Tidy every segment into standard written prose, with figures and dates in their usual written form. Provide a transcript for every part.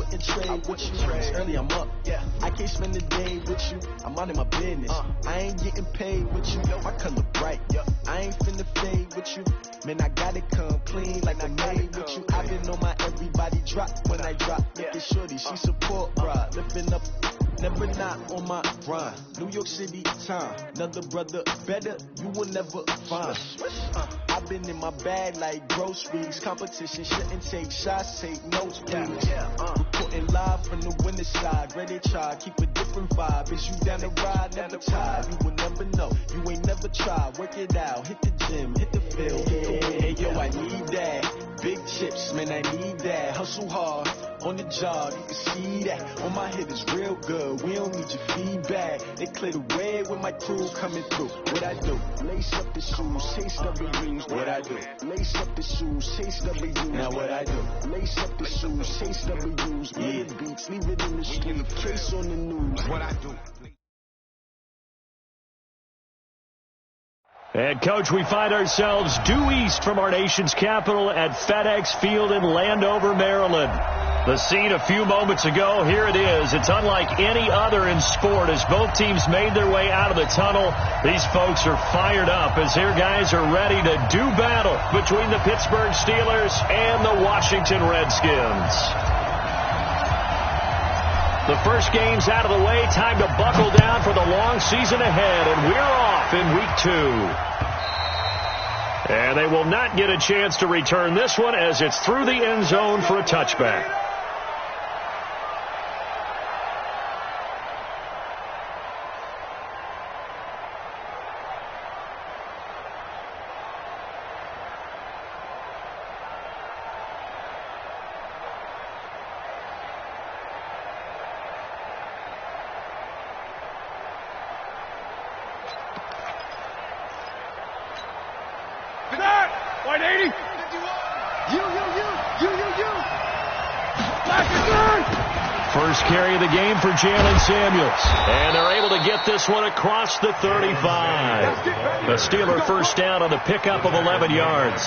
wouldn't trade with you. It's early, I'm up. I can't spend the day with you. I'm out of my business. I ain't getting paid with you. My color bright. I ain't finna fade with you. Man, I gotta come clean like I made with you. I've been on my everybody drop when I drop. Look at shorty, she support, bruh. Lifting up. Never not on my grind. New York City time. Another brother better, you will never find. I've been in my bag like groceries. Competition shouldn't take shots, take notes, please. Reporting live from the winning side. Ready to try, keep a different vibe. Is you down the ride, never tired. You will never know, you ain't never tried. Work it out, hit the gym, hit the field, hit the win. Hey yo, I need that. Big chips, man, I need that. Hustle hard, on the job, you can see that. On my head is real good, we don't need your feedback. They clear the way with my crew coming through. What I do? Lace up the shoes, chase W's. What I do? Lace up the shoes, chase W's. Now what I do? Lace up the shoes, chase W's. Yeah, beats, leave it in the street, case on the news. What I do? And, Coach, we find ourselves due east from our nation's capital at FedEx Field in Landover, Maryland. The scene a few moments ago, here it is. It's unlike any other in sport as both teams made their way out of the tunnel. These folks are fired up as their guys are ready to do battle between the Pittsburgh Steelers and the Washington Redskins. The first game's out of the way. Time to buckle down for the long season ahead, and we're off in week 2. And they will not get a chance to return this one as it's through the end zone for a touchback. First carry of the game for Jalen Samuels. And they're able to get this one across the 35. The Steeler first down on the pickup of 11 yards.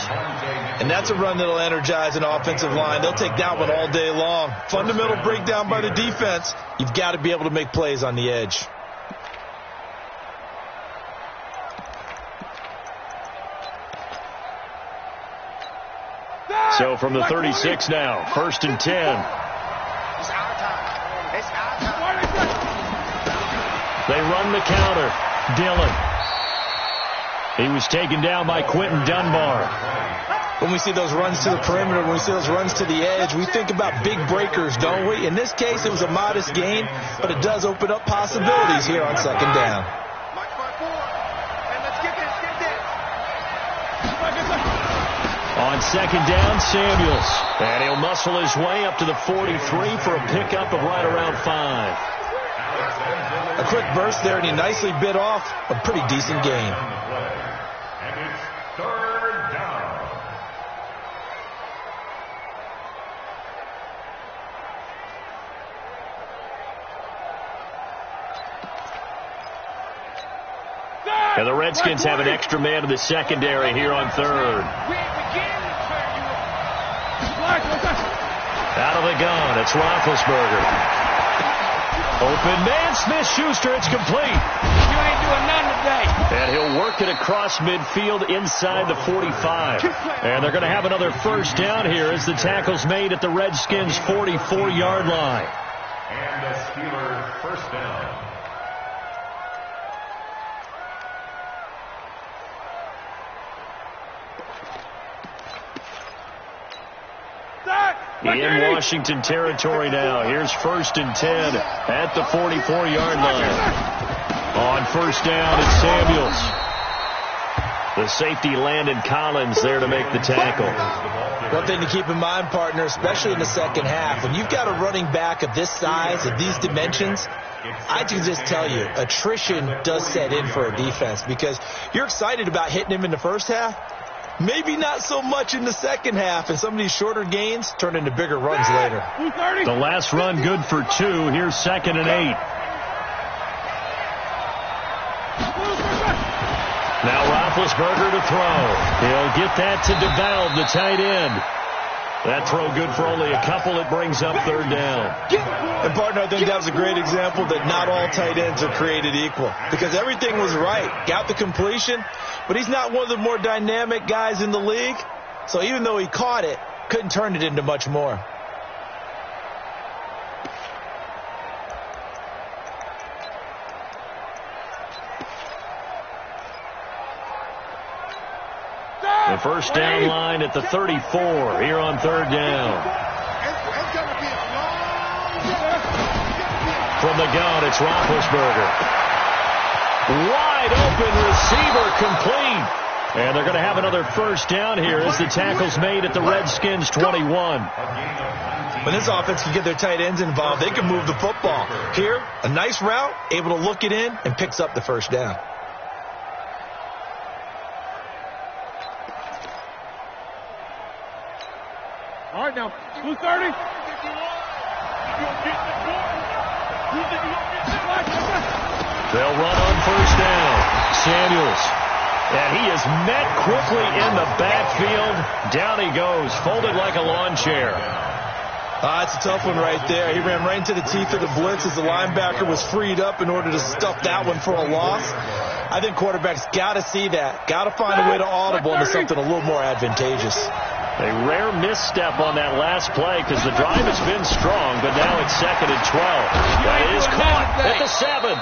And that's a run that'll energize an offensive line. They'll take that one all day long. Fundamental breakdown by the defense. You've got to be able to make plays on the edge. So from the 36 now, 1st and 10. They run the counter. Dillon. He was taken down by Quentin Dunbar. When we see those runs to the perimeter, when we see those runs to the edge, we think about big breakers, don't we? In this case, it was a modest gain, but it does open up possibilities here on 2nd down. On 2nd down, Samuels. And he'll muscle his way up to the 43 for a pickup of right around 5. A quick burst there, and he nicely bit off a pretty decent gain. And it's 3rd down. And the Redskins have an extra man in the secondary here on 3rd. Out of the gun, it's Roethlisberger. Open man, Smith-Schuster, it's complete. You ain't doing nothing today. And he'll work it across midfield inside the 45. And they're going to have another first down here as the tackle's made at the Redskins' 44-yard line. And the Steelers first down. In Washington territory now. Here's 1st and 10 at the 44-yard line. On 1st down, it's Samuels. The safety Landon Collins there to make the tackle. One thing to keep in mind, partner, especially in the second half, when you've got a running back of this size, of these dimensions, I can just tell you, attrition does set in for a defense because you're excited about hitting him in the first half. Maybe not so much in the second half, and some of these shorter gains turn into bigger runs later. The last run good for 2. Here's 2nd and 8. Now Roethlisberger to throw. He'll get that to DeValve, the tight end. That throw good for only a couple. It brings up third down. And, partner, I think that was a great example that not all tight ends are created equal, because everything was right. Got the completion, but he's not one of the more dynamic guys in the league. So even though he caught it, couldn't turn it into much more. The first down line at the 34 here on third down. From the gun, it's Roethlisberger. Wide open receiver, complete. And they're going to have another first down here as the tackle's made at the Redskins 21. When this offense can get their tight ends involved, they can move the football. Here, a nice route, able to look it in, and picks up the first down. All right, now, 230. They'll run on first down. Samuels. And he is met quickly in the backfield. Down he goes, folded like a lawn chair. It's a tough one right there. He ran right into the teeth of the blitz as the linebacker was freed up in order to stuff that one for a loss. I think quarterbacks got to see that. Got to find a way to audible into something a little more advantageous. A rare misstep on that last play because the drive has been strong, but now it's 2nd and 12. That is caught at the 7.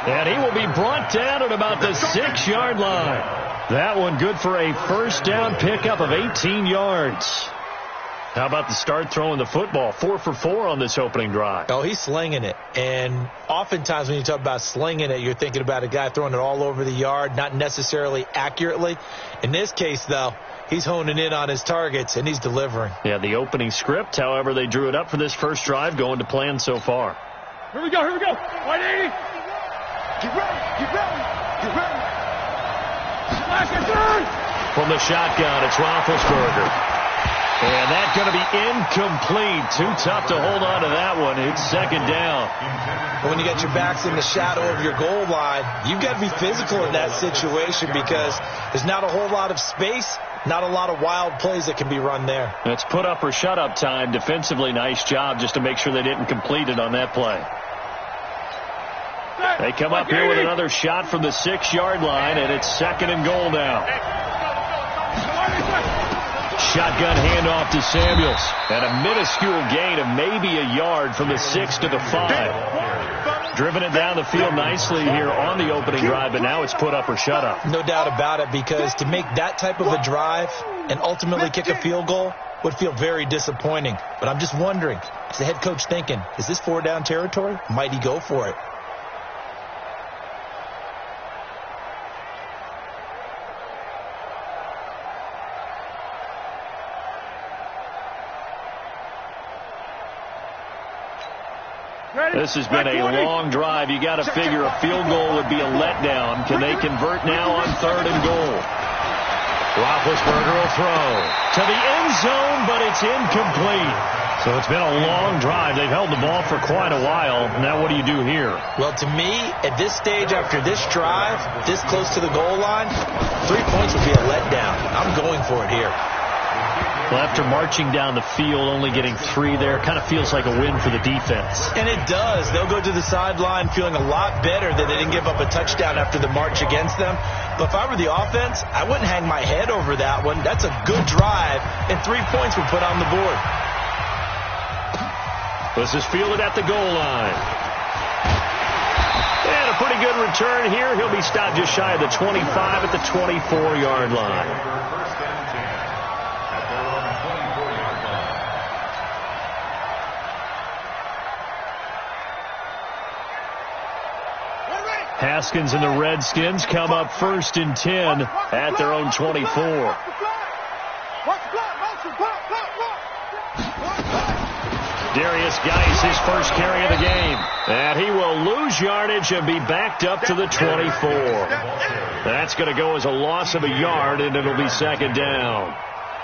And he will be brought down at about the 6-yard line. That one good for a first down pickup of 18 yards. How about the start throwing the football? 4 for 4 on this opening drive. Oh, he's slinging it. And oftentimes when you talk about slinging it, you're thinking about a guy throwing it all over the yard, not necessarily accurately. In this case, though, he's honing in on his targets, and he's delivering. Yeah, the opening script, however, they drew it up for this first drive, going to plan so far. Here we go, 180. Get ready, get ready, get ready. From the shotgun, it's Roethlisberger. And that's going to be incomplete. Too tough to hold on to that one. It's 2nd down. When you got your backs in the shadow of your goal line, you've got to be physical in that situation because there's not a whole lot of space, not a lot of wild plays that can be run there. It's put up or shut up time. Defensively, nice job just to make sure they didn't complete it on that play. They come up here with another shot from the 6-yard line, and it's 2nd and goal now. Shotgun handoff to Samuels. And a minuscule gain of maybe a yard from the 6 to the 5. Driven it down the field nicely here on the opening drive, but now it's put up or shut up. No doubt about it, because to make that type of a drive and ultimately kick a field goal would feel very disappointing. But I'm just wondering, is the head coach thinking, is this 4-down territory? Might he go for it? This has been a long drive. You got to figure a field goal would be a letdown. Can they convert now on 3rd and goal? Roethlisberger will throw to the end zone, but it's incomplete. So it's been a long drive. They've held the ball for quite a while. Now what do you do here? Well, to me, at this stage after this drive, this close to the goal line, 3 points would be a letdown. I'm going for it here. Well, after marching down the field, only getting 3 there, kind of feels like a win for the defense. And it does. They'll go to the sideline feeling a lot better that they didn't give up a touchdown after the march against them. But if I were the offense, I wouldn't hang my head over that one. That's a good drive, and 3 points were put on the board. This is fielded at the goal line. And a pretty good return here. He'll be stopped just shy of the 25 at the 24-yard line. Haskins and the Redskins come up 1st and 10 at their own 24. Darius Geis, his first carry of the game. And he will lose yardage and be backed up to the 24. That's going to go as a loss of a yard, and it'll be 2nd down.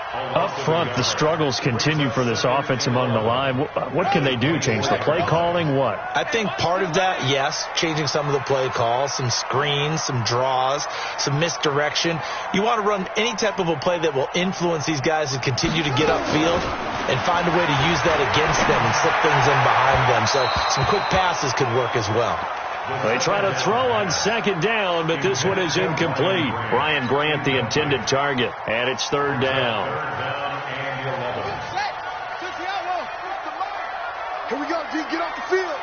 Up front, the struggles continue for this offense among the line. What can they do? Change the play calling? What? I think part of that, yes, changing some of the play calls, some screens, some draws, some misdirection. You want to run any type of a play that will influence these guys to continue to get upfield and find a way to use that against them and slip things in behind them. So some quick passes could work as well. They try to throw on second down, but this one is incomplete. Brian Grant, the intended target, and it's third down. Here we go, D. Get off the field.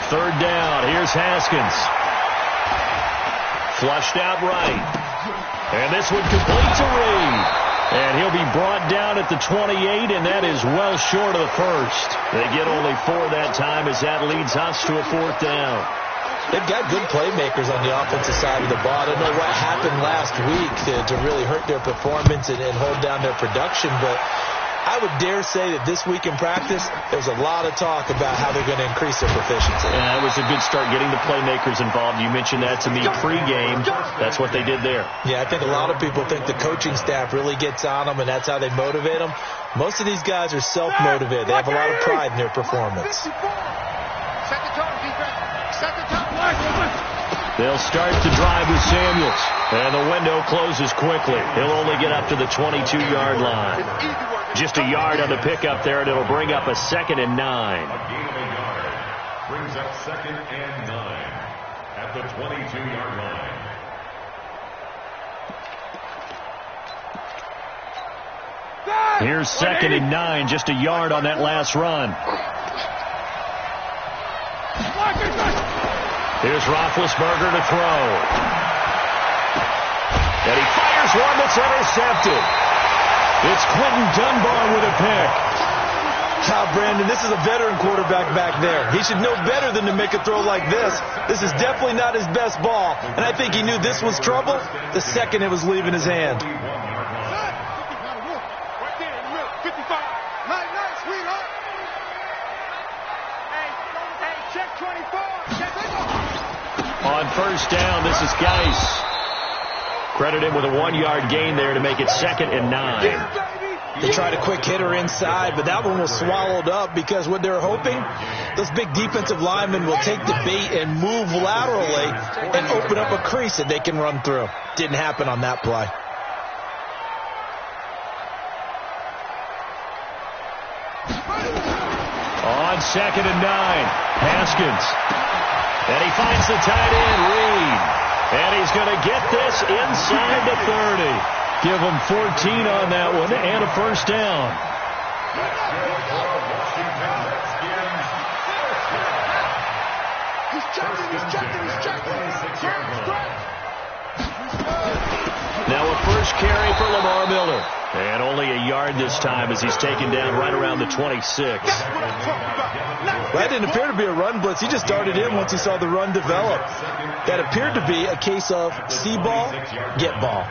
Third down. Here's Haskins. Flushed out right. And this one complete to Reed. And he'll be brought down at the 28, and that is well short of the first. They get only 4 that time as that leads us to a fourth down. They've got good playmakers on the offensive side of the ball. I don't know what happened last week to really hurt their performance and hold down their production, but I would dare say that this week in practice, there's a lot of talk about how they're going to increase their proficiency. And that was a good start, getting the playmakers involved. You mentioned that to me pregame. That's what they did there. Yeah, I think a lot of people think the coaching staff really gets on them, and that's how they motivate them. Most of these guys are self-motivated. They have a lot of pride in their performance. Set the tone, defense. Set the tone. They'll start the drive with Samuels. And the window closes quickly. He'll only get up to the 22-yard line. Just a yard on the pickup there, and it'll bring up a 2nd and 9. A gain of a yard brings up 2nd and 9 at the 22-yard line. Here's 2nd and 9, just a yard on that last run. Here's Roethlisberger to throw. And he fires one that's intercepted. It's Quentin Dunbar with a pick. Brandon, this is a veteran quarterback back there. He should know better than to make a throw like this. This is definitely not his best ball. And I think he knew this was trouble the second it was leaving his hand. On first down, this is Geis. Credit him with a 1-yard gain there to make it 2nd and 9. They tried a quick hitter inside, but that one was swallowed up because what they're hoping, those big defensive linemen will take the bait and move laterally and open up a crease that they can run through. Didn't happen on that play. On 2nd and 9, Haskins. And he finds the tight end, Reed. And he's going to get this inside the 30. Give him 14 on that one and a first down. Now a first carry for Lamar Miller. And only a yard this time as he's taken down right around the 26. That didn't appear to be a run blitz. He just darted in once he saw the run develop. That appeared to be a case of see ball, get ball.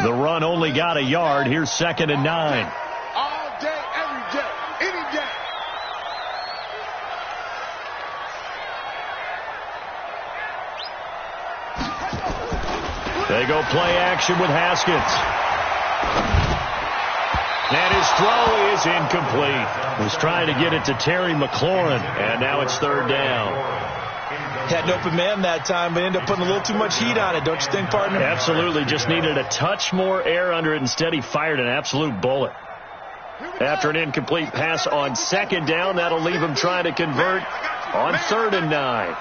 The run only got a yard. Here's 2nd and 9. All day, every day, any day. They go play action with Haskins. And his throw is incomplete. Was trying to get it to Terry McLaurin, and now it's 3rd down. Had an open man that time, but ended up putting a little too much heat on it, don't you think, partner? Absolutely. Just needed a touch more air under it. Instead, he fired an absolute bullet. After an incomplete pass on 2nd down, that'll leave him trying to convert on 3rd and 9.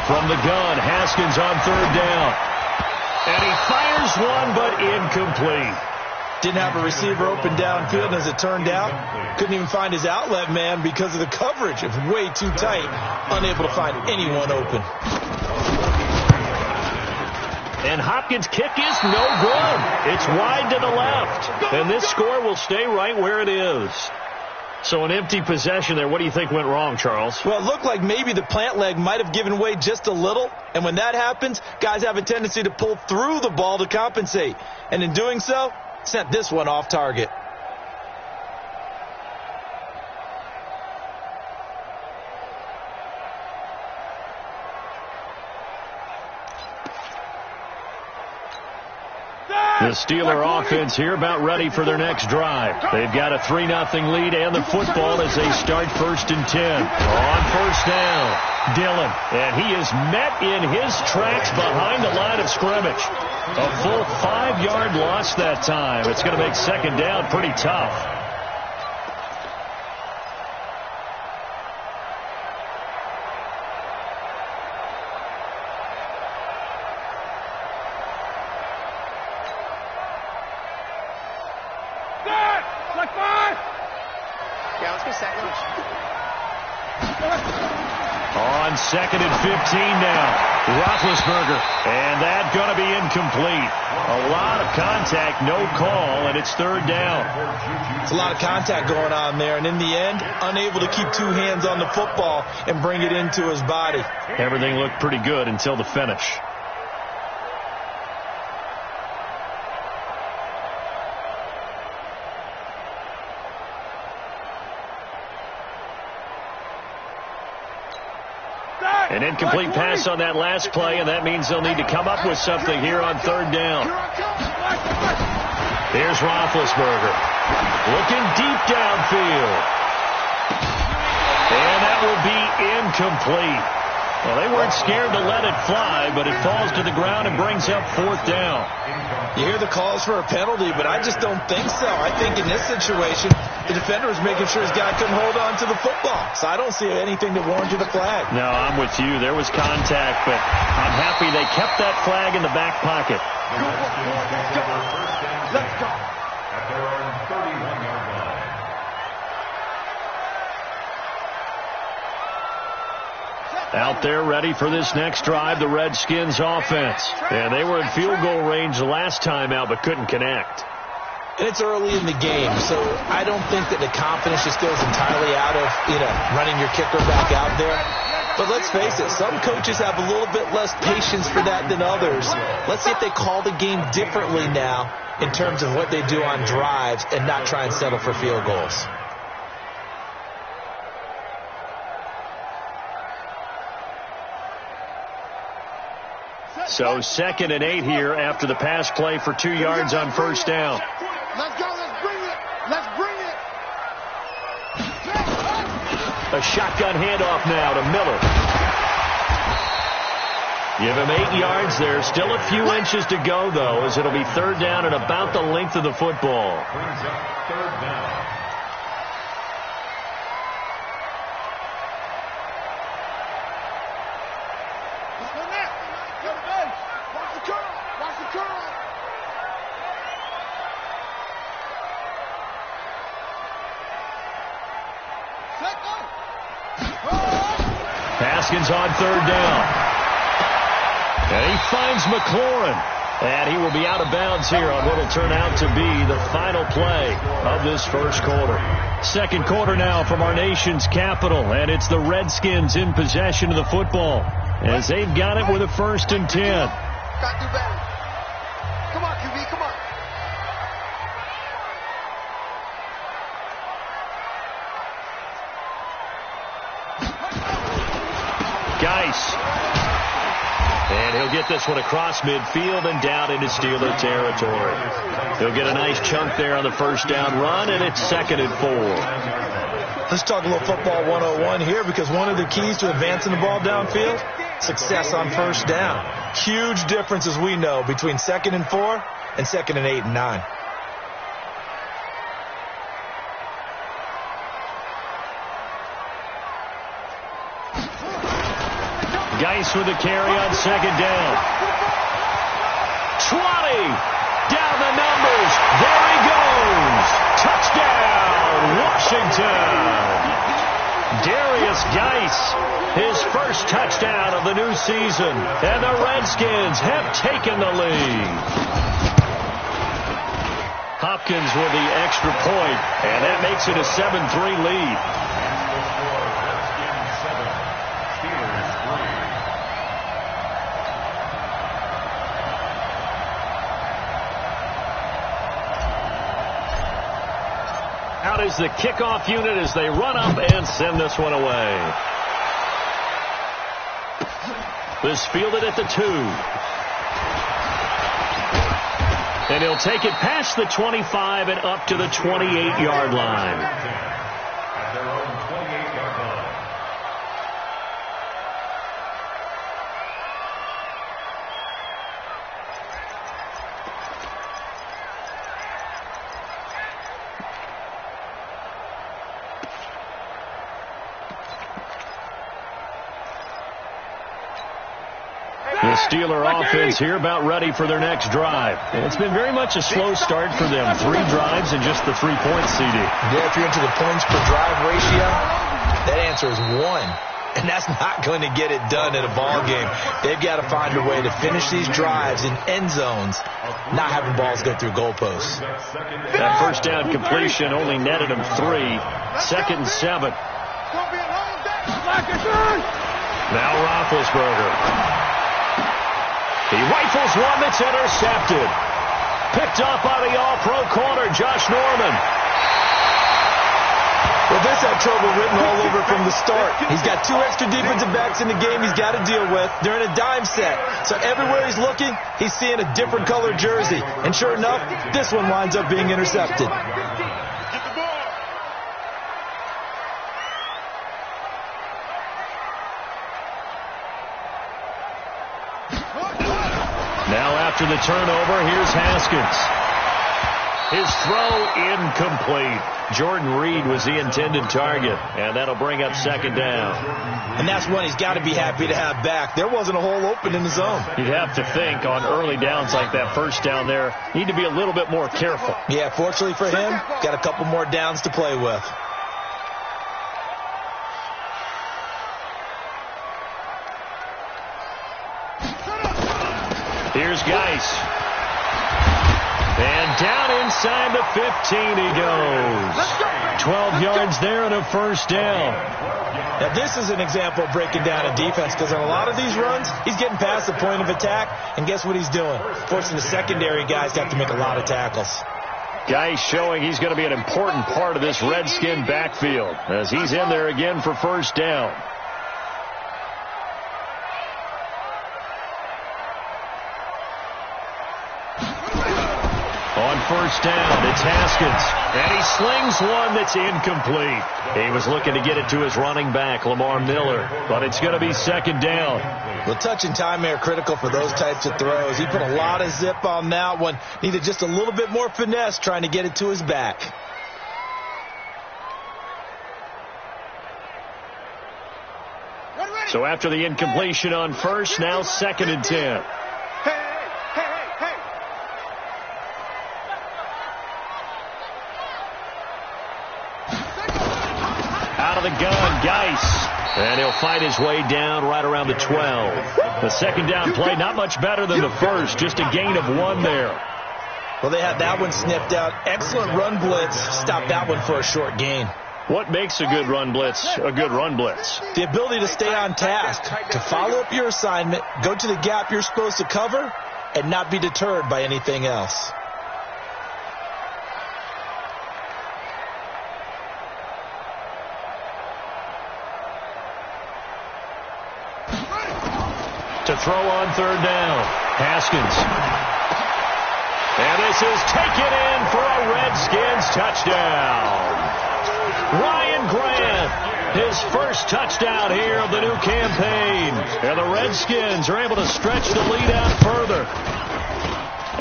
From the gun, Haskins on 3rd down. And he fires one, but incomplete. Didn't have a receiver open downfield, and as it turned out, couldn't even find his outlet man because of the coverage. It was way too tight, unable to find anyone open. And Hopkins' kick is no good. It's wide to the left. And this score will stay right where it is. So an empty possession there. What do you think went wrong, Charles? Well, it looked like maybe the plant leg might have given way just a little. And when that happens, guys have a tendency to pull through the ball to compensate. And in doing so, sent this one off target. The Steeler offense here about ready for their next drive. They've got a 3-0 lead and the football as they start 1st and 10. On first down, Dillon. And he is met in his tracks behind the line of scrimmage. A full 5-yard loss that time. It's going to make second down pretty tough. On 2nd and 15 now, Roethlisberger, and that's going to be incomplete. A lot of contact, no call, and it's 3rd down. It's a lot of contact going on there, and in the end, unable to keep 2 hands on the football and bring it into his body. Everything looked pretty good until the finish. An incomplete pass on that last play, and that means they'll need to come up with something here on 3rd down. Here's Roethlisberger. Looking deep downfield. And that will be incomplete. Well, they weren't scared to let it fly, but it falls to the ground and brings up 4th down. You hear the calls for a penalty, but I just don't think so. I think in this situation, the defender was making sure his guy couldn't hold on to the football. So I don't see anything that warranted a flag. No, I'm with you. There was contact, but I'm happy they kept that flag in the back pocket. Let's go. At their own 31-yard line. Out there ready for this next drive, the Redskins offense. And they were in field goal range the last time out, but couldn't connect. And it's early in the game, so I don't think that the confidence just goes entirely out of, running your kicker back out there. But let's face it, some coaches have a little bit less patience for that than others. Let's see if they call the game differently now in terms of what they do on drives and not try and settle for field goals. So 2nd and 8 here after the pass play for 2 yards on first down. Let's go. Let's bring it. Let's bring it. A shotgun handoff now to Miller. Give him 8 yards there. Still a few inches to go, though, as it'll be 3rd down and about the length of the football. Brings up 3rd down. Haskins on 3rd down. And he finds McLaurin. And he will be out of bounds here on what will turn out to be the final play of this first quarter. Second quarter now from our nation's capital. And it's the Redskins in possession of the football as they've got it with a 1st and 10. Got to do better. Come on, QB, come on. Geis. And he'll get this one across midfield and down into Steeler territory. He'll get a nice chunk there on the first down run, and it's 2nd and 4. Let's talk a little football 101 here, because one of the keys to advancing the ball downfield, success on first down. Huge difference, as we know, between 2nd and 4 and 2nd and 8 and 9. Geis with the carry on 2nd down. 20. Down the numbers. There he goes. Touchdown, Washington. Darius Geis, his first touchdown of the new season. And the Redskins have taken the lead. Hopkins with the extra point, and that makes it a 7-3 lead. Out is the kickoff unit as they run up and send this one away. This fielded at the 2. And he'll take it past the 25 and up to the 28-yard line. At their own 28-yard line. The Steeler offense here about ready for their next drive. It's been very much a slow start for them. 3 drives and just the 3 points, CD. Yeah, if you're into the points per drive ratio, that answer is 1. And that's not going to get it done in a ball game. They've got to find a way to finish these drives in end zones, not having balls go through goalposts. That first down completion only netted them 3. 2nd and 7. Now Roethlisberger. He rifles one that's intercepted. Picked up by the all-pro corner, Josh Norman. Well, this had trouble written all over from the start. He's got 2 extra defensive backs in the game he's got to deal with. They're in a dime set. So everywhere he's looking, he's seeing a different colored jersey. And sure enough, this one winds up being intercepted. Now after the turnover, here's Haskins. His throw incomplete. Jordan Reed was the intended target, and that'll bring up 2nd down. And that's one he's got to be happy to have back. There wasn't a hole open in the zone. You'd have to think on early downs like that first down there, need to be a little bit more careful. Yeah, fortunately for him, got a couple more downs to play with. Here's Geis. And down inside the 15 he goes. 12 yards there and a first down. Now this is an example of breaking down a defense, because on a lot of these runs, he's getting past the point of attack, and guess what he's doing? Forcing the secondary guys to have to make a lot of tackles. Geis showing he's going to be an important part of this Redskin backfield as he's in there again for first down. On first down, it's Haskins, and he slings one that's incomplete. He was looking to get it to his running back, Lamar Miller, but it's going to be 2nd down. The touch and time are critical for those types of throws. He put a lot of zip on that one. Needed just a little bit more finesse trying to get it to his back. So after the incompletion on first, now 2nd and 10. Out of the gun, Geis. And he'll fight his way down right around the 12. The 2nd down play, not much better than the first, just a gain of 1 there. Well, they had that one sniffed out. Excellent run blitz. Stopped that one for a short gain. What makes a good run blitz a good run blitz? The ability to stay on task, to follow up your assignment, go to the gap you're supposed to cover, and not be deterred by anything else. To throw on 3rd down, Haskins. And this is taken in for a Redskins touchdown. Ryan Grant, his first touchdown here of the new campaign. And the Redskins are able to stretch the lead out further.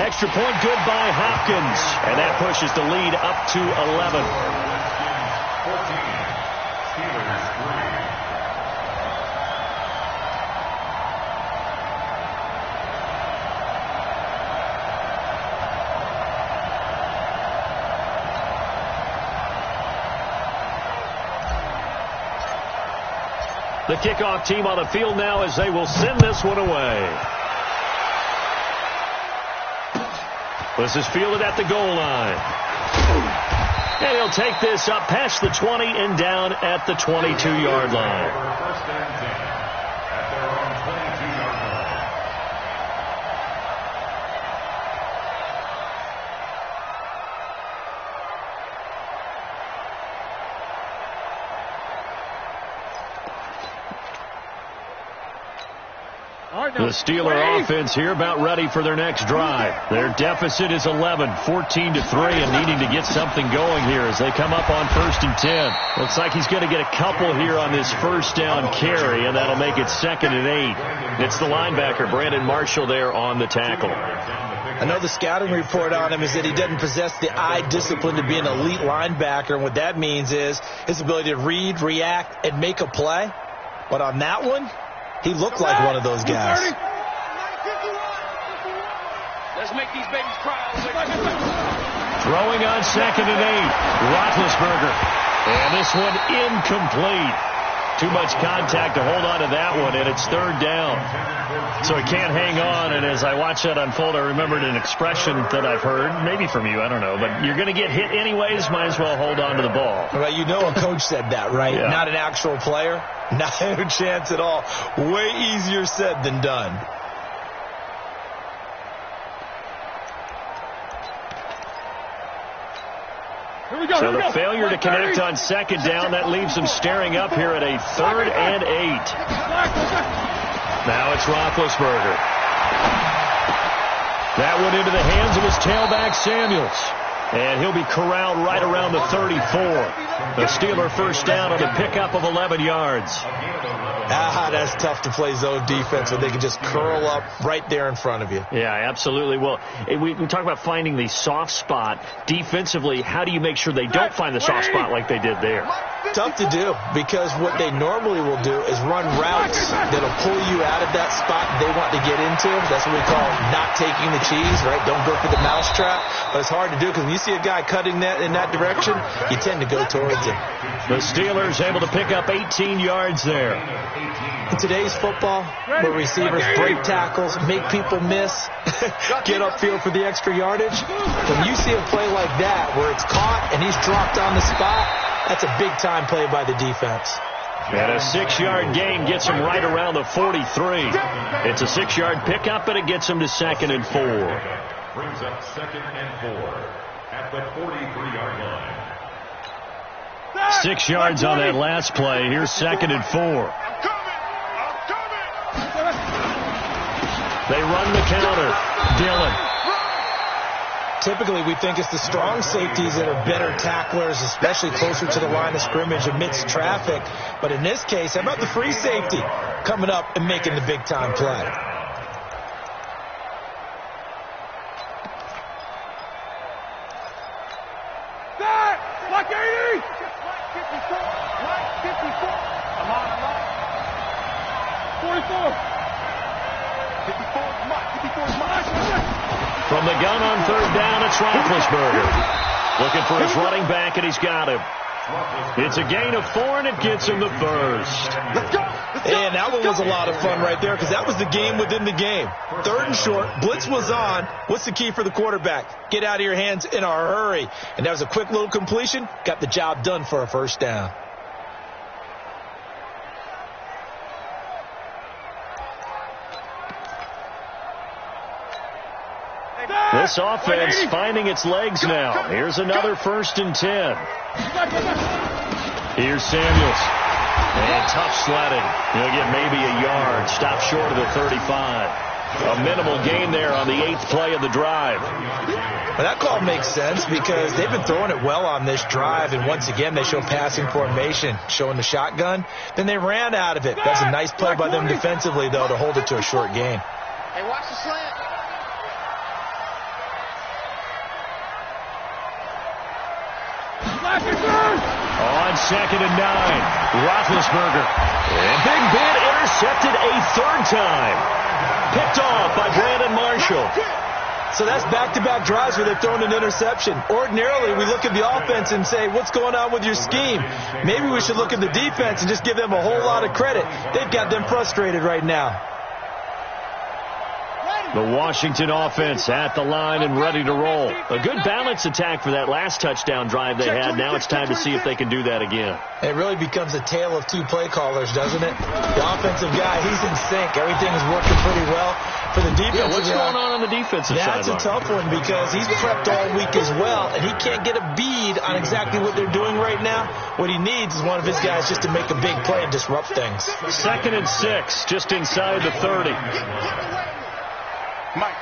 Extra point good by Hopkins. And that pushes the lead up to 11. 14, Steelers 3. The kickoff team on the field now as they will send this one away. This is fielded at the goal line. And he'll take this up past the 20 and down at the 22-yard line. First and 10 at their own 22-yard line. The Steeler offense here about ready for their next drive. Their deficit is 11, 14-3, and needing to get something going here as they come up on 1st and 10. Looks like he's going to get a couple here on this first down carry, and that'll make it 2nd and 8. It's the linebacker, Brandon Marshall, there on the tackle. I know the scouting report on him is that he doesn't possess the eye discipline to be an elite linebacker, and what that means is his ability to read, react, and make a play. But on that one, he looked like one of those guys. Let's make these babies cry. Throwing on 2nd and 8. Roethlisberger. And this one incomplete. Too much contact to hold on to that one, and it's 3rd down. So he can't hang on, and as I watch that unfold, I remembered an expression that I've heard, maybe from you, I don't know, but you're going to get hit anyways, might as well hold on to the ball. Well, you know a coach said that, right? Yeah. Not an actual player. Not a chance at all. Way easier said than done. So the failure to connect on 2nd down, that leaves them staring up here at a 3rd and 8. Now it's Roethlisberger. That went into the hands of his tailback, Samuels. And he'll be corralled right around the 34. The Steeler first down on the pickup of 11 yards. That's tough to play zone defense when they can just curl up right there in front of you. Yeah, absolutely. Well, we talk about finding the soft spot. Defensively, how do you make sure they don't find the soft spot like they did there? Tough to do, because what they normally will do is run routes that'll pull you out of that spot they want to get into. That's what we call not taking the cheese, right? Don't go for the mousetrap. But it's hard to do because when you see a guy cutting that in that direction, you tend to go towards him. The Steelers able to pick up 18 yards there. In today's football, where receivers break tackles, make people miss, get upfield for the extra yardage, when you see a play like that where it's caught and he's dropped on the spot, that's a big-time play by the defense. And a 6-yard gain gets him right around the 43. It's a 6-yard pickup, and it gets him to 2nd and 4. Brings up 2nd and 4 at the 43-yard line. 6 yards on that last play. Here's 2nd and 4. They run the counter. Dillon. Typically, we think it's the strong safeties that are better tacklers, especially closer to the line of scrimmage amidst traffic. But in this case, how about the free safety coming up and making the big-time play? Like 80! Like 54! Like 54! I'm on. 44! 54 is mine. 54 is mine. From the gun on 3rd down, it's Roethlisberger. Looking for his running back, and he's got him. It's a gain of 4, and it gets him the first. Let's go! And that one was a lot of fun right there because that was the game within the game. 3rd and short, blitz was on. What's the key for the quarterback? Get out of your hands in a hurry. And that was a quick little completion. Got the job done for a first down. This offense finding its legs now. Here's another 1st and 10. Here's Samuels. And tough sledding. He'll get maybe a yard. Stop short of the 35. A minimal gain there on the 8th play of the drive. Well, that call makes sense because they've been throwing it well on this drive, and once again they show passing formation, showing the shotgun. Then they ran out of it. That's a nice play by them defensively, though, to hold it to a short gain. Hey, watch the slant. On 2nd and 9, Roethlisberger. And Big Ben intercepted a 3rd time. Picked off by Brandon Marshall. So that's back-to-back drives where they've thrown an interception. Ordinarily, we look at the offense and say, what's going on with your scheme? Maybe we should look at the defense and just give them a whole lot of credit. They've got them frustrated right now. Ready. The Washington offense at the line and ready to roll. A good balance attack for that last touchdown drive they had. Now it's time to see if they can do that again. It really becomes a tale of two play callers, doesn't it? The offensive guy, he's in sync. Everything is working pretty well. For the defensive guy, what's going on the defensive side? That's a tough one because he's prepped all week as well, and he can't get a bead on exactly what they're doing right now. What he needs is one of his guys just to make a big play and disrupt things. 2nd and 6, just inside the 30.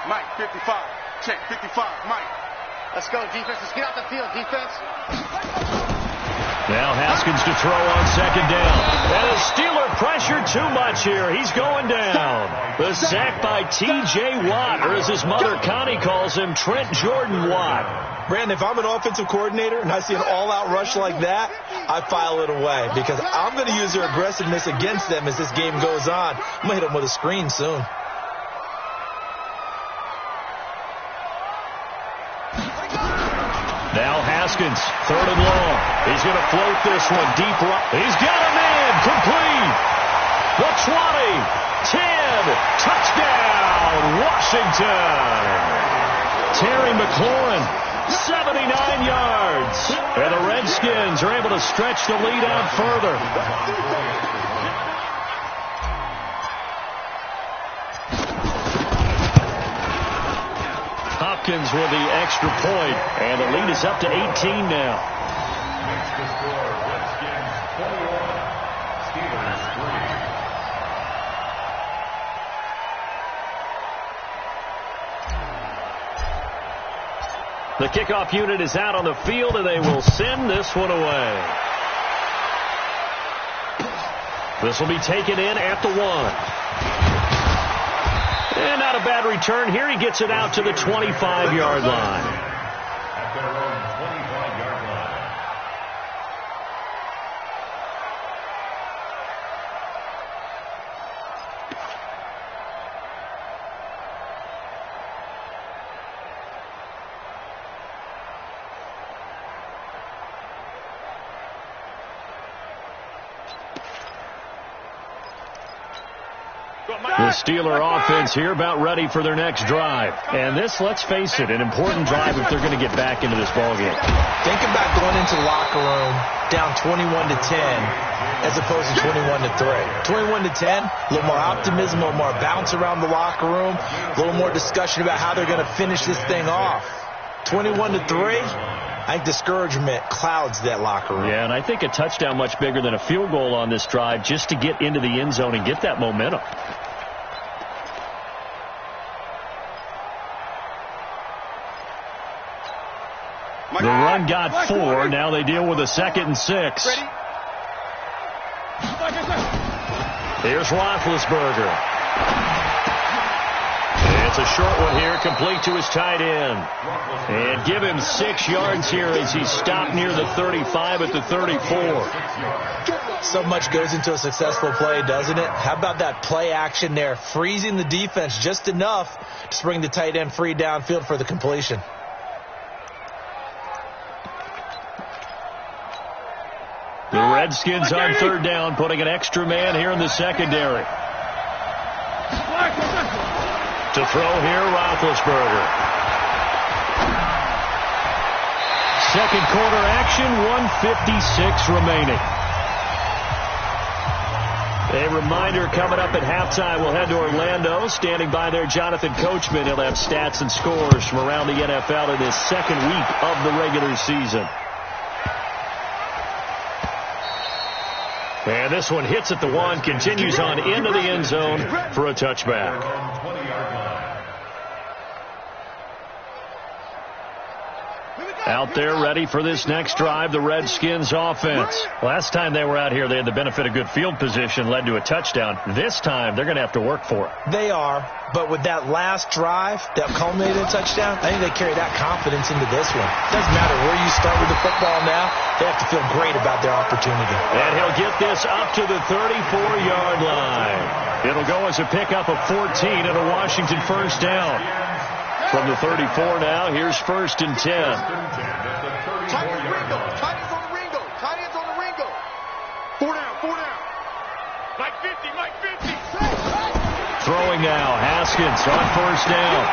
Mike, 55. Check, 55, Mike. Let's go, defense. Let's get out the field, defense. Now Haskins to throw on 2nd down. And the Steeler pressure too much here. He's going down. The sack by T.J. Watt, or as his mother Connie calls him, Trent Jordan Watt. Brandon, if I'm an offensive coordinator and I see an all-out rush like that, I file it away because I'm going to use their aggressiveness against them as this game goes on. I'm going to hit them with a screen soon. Now Haskins, 3rd and long. He's going to float this one deep right. He's got him in, complete. The 20, 10, touchdown, Washington. Terry McLaurin, 79 yards. And the Redskins are able to stretch the lead out further. Hopkins with the extra point, and the lead is up to 18 now. Makes the score Redskins 21, Steelers 3. The kickoff unit is out on the field, and they will send this one away. This will be taken in at the 1. And not a bad return here. He gets it out to the 25-yard line. At their own 25-yard line. The Steeler offense here about ready for their next drive. And this, let's face it, an important drive if they're going to get back into this ballgame. Think about going into the locker room down 21-10 as opposed to 21-3. 21-10, a little more optimism, a little more bounce around the locker room, a little more discussion about how they're going to finish this thing off. 21-3, I think discouragement clouds that locker room. Yeah, and I think a touchdown much bigger than a field goal on this drive just to get into the end zone and get that momentum. The run got 4. Now they deal with a 2nd and 6. Here's Roethlisberger. It's a short one here, complete to his tight end. And give him 6 yards here as he's stopped near the 35 at the 34. So much goes into a successful play, doesn't it? How about that play action there, freezing the defense just enough to bring the tight end free downfield for the completion. The Redskins on 3rd down, putting an extra man here in the secondary. To throw here, Roethlisberger. 2nd quarter action, 1:56 remaining. A reminder coming up at halftime, we'll head to Orlando. Standing by there, Jonathan Coachman. He'll have stats and scores from around the NFL in this 2nd week of the regular season. And this one hits at the 1, continues on into the end zone for a touchback. Out there ready for this next drive, the Redskins offense. Last time they were out here, they had the benefit of good field position, led to a touchdown. This time, they're going to have to work for it. They are, but with that last drive that culminated in a touchdown, I think they carry that confidence into this one. Doesn't matter where you start with the football now, they have to feel great about their opportunity. And he'll get this up to the 34-yard line. It'll go as a pickup of 14 and a Washington 1st down. From the 34 now, here's 1st and 10. Tight ends on the Ringo. Tight ends on the Ringo. 4 down. Mike 50. Throw throwing now. Haskins on first down.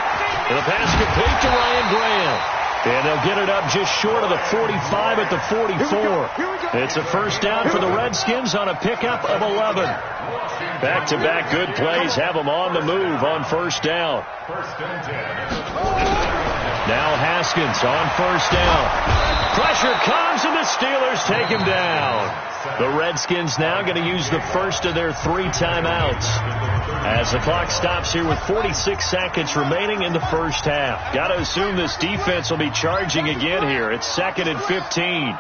The pass complete to Ryan Graham. And they'll get it up just short of the 45 at the 44. It's a first down for the Redskins on a pickup of 11. Back-to-back good plays have them on the move on first down. Now Haskins on first down. Pressure comes and the Steelers take him down. The Redskins now going to use the first of their 3 timeouts as the clock stops here with 46 seconds remaining in the first half. Got to assume this defense will be charging again here. It's 2nd and 15.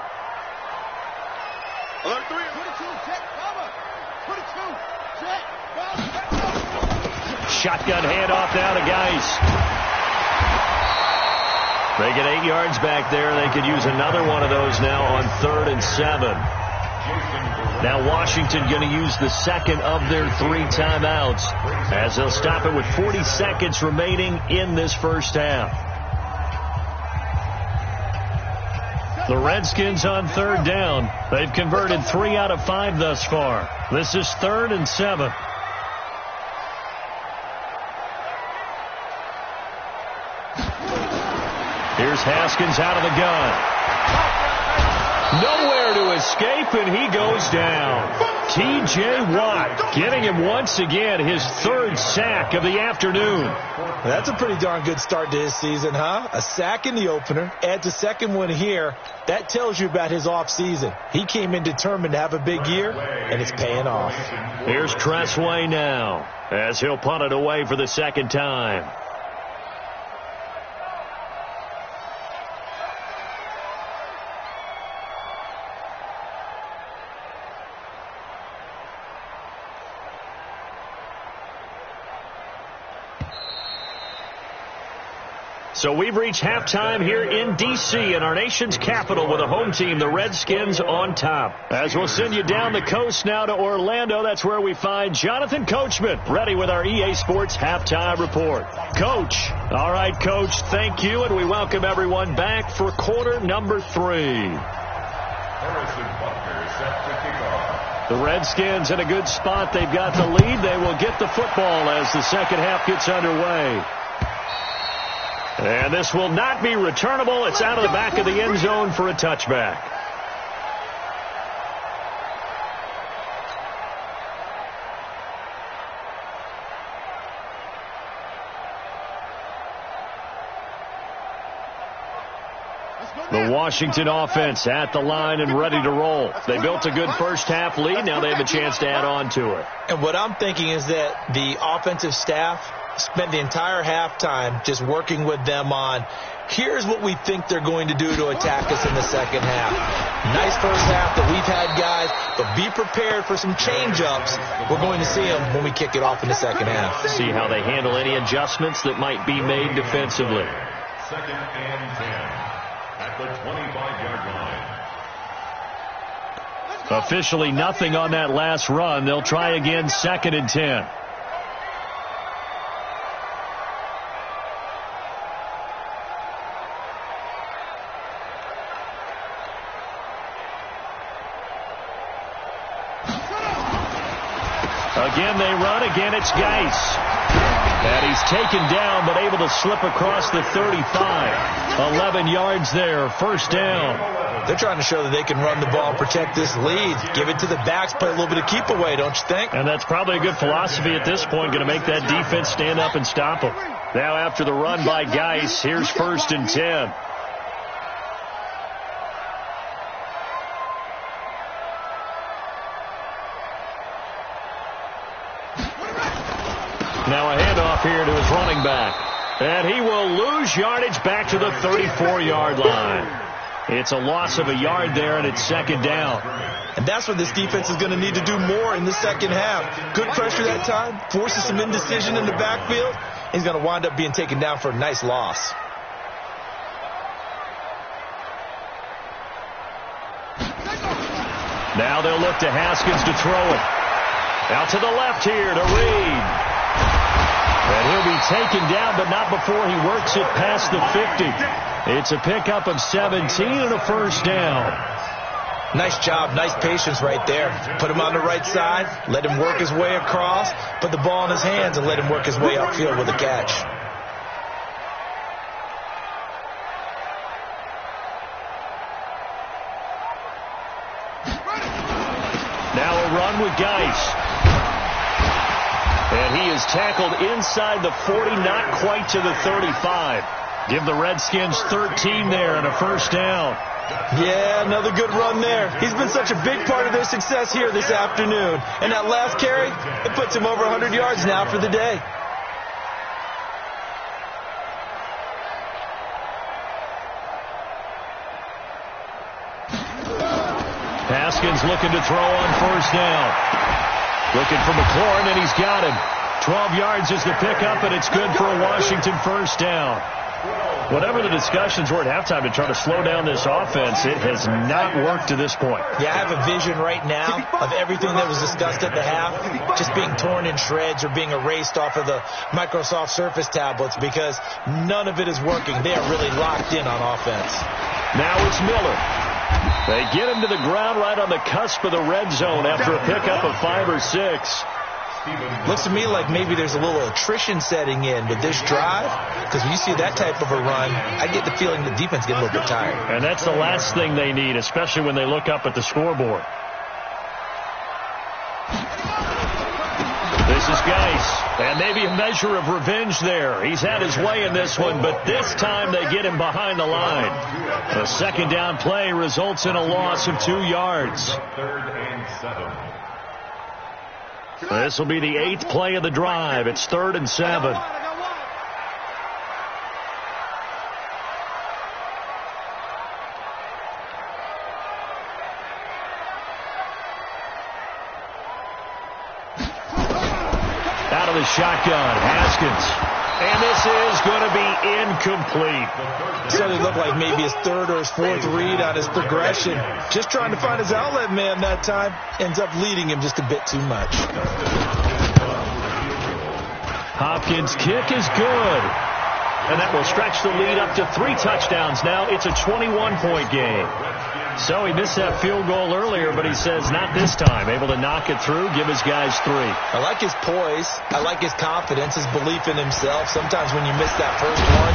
Shotgun handoff now to Geis. They get 8 yards back there. They could use another one of those now on 3rd and 7. Now Washington going to use the second of their 3 timeouts as they'll stop it with 40 seconds remaining in this first half. The Redskins on 3rd down. They've converted 3 out of 5 thus far. This is 3rd and 7. Here's Haskins out of the gun. Nowhere to escape, and he goes down. T.J. Watt getting him once again his 3rd sack of the afternoon. That's a pretty darn good start to his season, huh? A sack in the opener, adds a second one here. That tells you about his offseason. He came in determined to have a big year, and it's paying off. Here's Tressway now as he'll punt it away for the second time. So we've reached halftime here in D.C. in our nation's capital with a home team, the Redskins, on top. As we'll send you down the coast now to Orlando, that's where we find Jonathan Coachman, ready with our EA Sports halftime report. Coach. All right, Coach, thank you, and we welcome everyone back for quarter number 3. The Redskins in a good spot. They've got the lead. They will get the football as the second half gets underway. And this will not be returnable. It's out of the back of the end zone for a touchback. The Washington offense at the line and ready to roll. They built a good first half lead. Now they have a chance to add on to it. And what I'm thinking is that the offensive staff spent the entire halftime just working with them on, here's what we think they're going to do to attack us in the second half. Nice first half that we've had, guys, but be prepared for some change-ups. We're going to see them when we kick it off in the second half. See how they handle any adjustments that might be made defensively. 2nd and 10 at the 25-yard line. Officially nothing on that last run. They'll try again 2nd and 10. Again they run. Again it's Geis. And he's taken down but able to slip across the 35. 11 yards there. First down. They're trying to show that they can run the ball, protect this lead. Give it to the backs, play a little bit of keep away, don't you think? And that's probably a good philosophy at this point. Going to make that defense stand up and stop them. Now after the run by Geis, here's 1st and 10. Now a handoff here to his running back. And he will lose yardage back to the 34-yard line. It's a loss of a yard there, and it's 2nd down. And that's what this defense is going to need to do more in the second half. Good pressure that time, forces some indecision in the backfield. He's going to wind up being taken down for a nice loss. Now they'll look to Haskins to throw it. Out to the left here to Reed. And he'll be taken down, but not before he works it past the 50. It's a pickup of 17 and a first down. Nice job, nice patience right there. Put him on the right side, let him work his way across, put the ball in his hands, and let him work his way upfield with a catch. Now a run with Geis. And he is tackled inside the 40, not quite to the 35. Give the Redskins 13 there and a first down. Yeah, another good run there. He's been such a big part of their success here this afternoon. And that last carry, it puts him over 100 yards now for the day. Haskins looking to throw on first down. Looking for McLaurin, and he's got him. 12 yards is the pickup, and it's good for a Washington first down. Whatever the discussions were at halftime to try to slow down this offense, it has not worked to this point. Yeah, I have a vision right now of everything that was discussed at the half just being torn in shreds or being erased off of the Microsoft Surface tablets because none of it is working. They are really locked in on offense. Now it's Miller. They get him to the ground right on the cusp of the red zone after a pickup of 5 or 6. Looks to me like maybe there's a little attrition setting in with this drive, because when you see that type of a run, I get the feeling the defense gets a little bit tired. And that's the last thing they need, especially when they look up at the scoreboard. This is Geis, and maybe a measure of revenge there. He's had his way in this one, but this time they get him behind the line. The second down play results in a loss of 2 yards. 3rd and 7. This will be the 8th play of the drive. It's 3rd and 7. Out of the shotgun, Haskins. And this is going to be incomplete. So it looked like maybe his 3rd or his 4th read on his progression. Just trying to find his outlet man that time. Ends up leading him just a bit too much. Hopkins' kick is good. And that will stretch the lead up to 3 touchdowns now. It's a 21-point game. So he missed that field goal earlier, but he says not this time. Able to knock it through, give his guys 3. I like his poise. I like his confidence, his belief in himself. Sometimes when you miss that first one,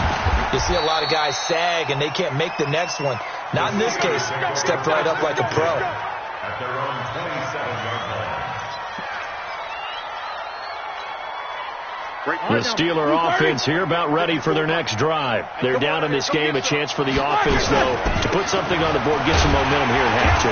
you see a lot of guys sag and they can't make the next one. Not in this case. Stepped right up like a pro. At their own 27-yard line. The Steeler offense here about ready for their next drive. They're down in this game. A chance for the offense, though, to put something on the board, get some momentum here in half 2.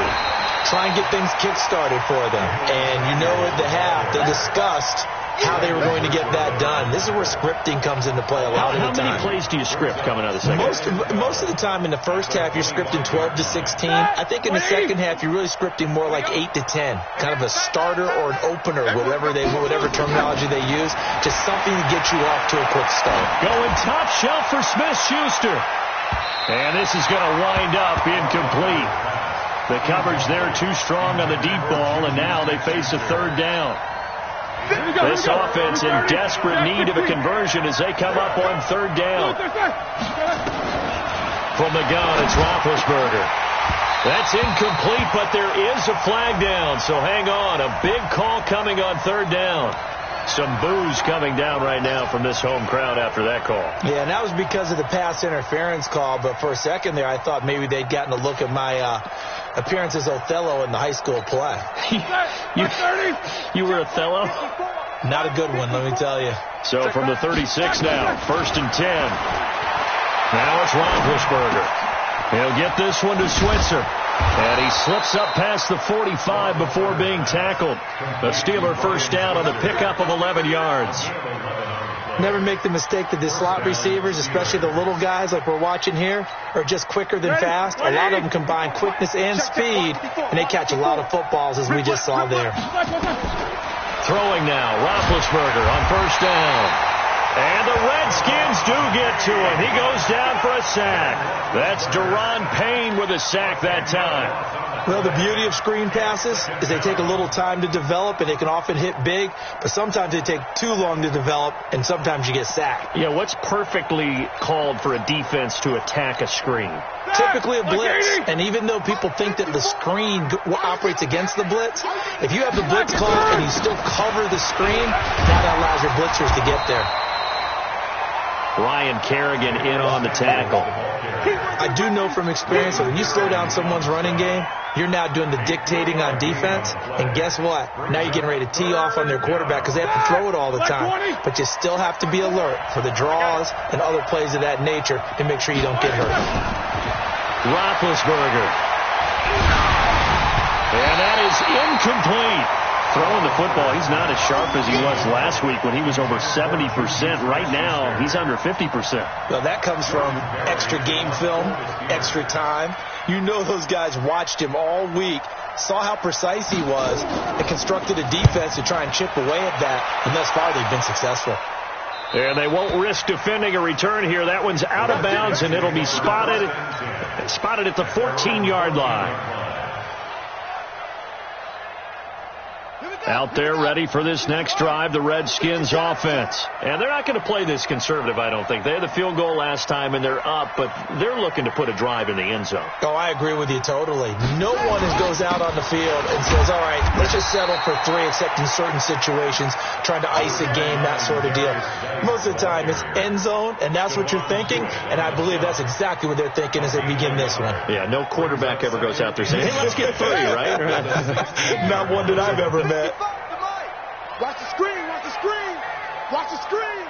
Try and get things kick-started for them. And you know at the half, they discussed how they were going to get that done. This is where scripting comes into play a lot of the time. How many plays do you script coming out of the second half? Most of the time in the first half, you're scripting 12 to 16. I think in the second half, you're really scripting more like 8 to 10. Kind of a starter or an opener, whatever terminology they use. Just something to get you off to a quick start. Going top shelf for Smith-Schuster. And this is going to wind up incomplete. The coverage there too strong on the deep ball, and now they face a 3rd down. This offense in desperate need of a conversion as they come up on 3rd down. From the gun, it's Roethlisberger. That's incomplete, but there is a flag down, so hang on. A big call coming on 3rd down. Some boos coming down right now from this home crowd after that call. Yeah, and that was because of the pass interference call, but for a second there, I thought maybe they'd gotten a look at my appearance as Othello in the high school play. You were Othello? Not a good one, let me tell you. So from the 36 now, 1st and 10. Now it's Roethlisberger. He'll get this one to Switzer. And he slips up past the 45 before being tackled. The Steeler first down on the pickup of 11 yards. Never make the mistake that the slot receivers, especially the little guys like we're watching here, are just quicker than fast. A lot of them combine quickness and speed, and they catch a lot of footballs, as we just saw there. Throwing now, Roethlisberger on first down. And the Redskins do get to him. He goes down for a sack. That's Daron Payne with a sack that time. Well, the beauty of screen passes is they take a little time to develop, and they can often hit big, but sometimes they take too long to develop, and sometimes you get sacked. Yeah, what's perfectly called for a defense to attack a screen? Typically a blitz, and even though people think that the screen operates against the blitz, if you have the blitz called and you still cover the screen, that allows your blitzers to get there. Ryan Kerrigan in on the tackle. I do know from experience that when you slow down someone's running game, you're now doing the dictating on defense, and guess what? Now you're getting ready to tee off on their quarterback because they have to throw it all the time. But you still have to be alert for the draws and other plays of that nature to make sure you don't get hurt. Roethlisberger. And that is incomplete. Throwing the football, he's not as sharp as he was last week when he was over 70%. Right now, he's under 50%. Well, that comes from extra game film, extra time. You know those guys watched him all week, saw how precise he was, and constructed a defense to try and chip away at that. And thus far, they've been successful. And they won't risk defending a return here. That one's out of bounds, and it'll be spotted at the 14-yard line. Out there ready for this next drive, the Redskins offense. And they're not going to play this conservative, I don't think. They had the field goal last time, and they're up, but they're looking to put a drive in the end zone. Oh, I agree with you totally. No one goes out on the field and says, all right, let's just settle for 3, except in certain situations, trying to ice a game, that sort of deal. Most of the time, it's end zone, and that's what you're thinking, and I believe that's exactly what they're thinking as they begin this one. Yeah, no quarterback ever goes out there saying, hey, let's get 3, right? Not one that I've ever met. Watch the screen, watch the screen, watch the screen.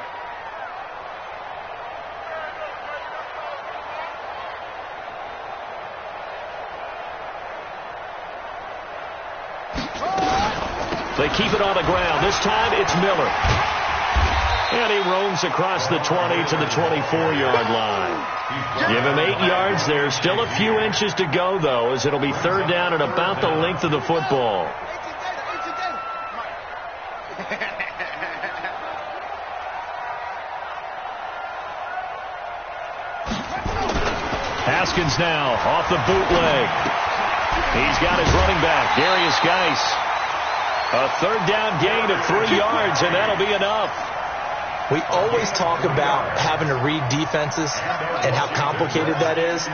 They keep it on the ground. This time it's Miller. And he roams across the 20 to the 24-yard line. Give him 8 yards. There's still a few inches to go, though, as it'll be third down at about the length of the football. Haskins now off the bootleg. He's got his running back, Darius Geis. A third down gain of 3 yards, and that'll be enough. We always talk about having to read defenses and how complicated that is.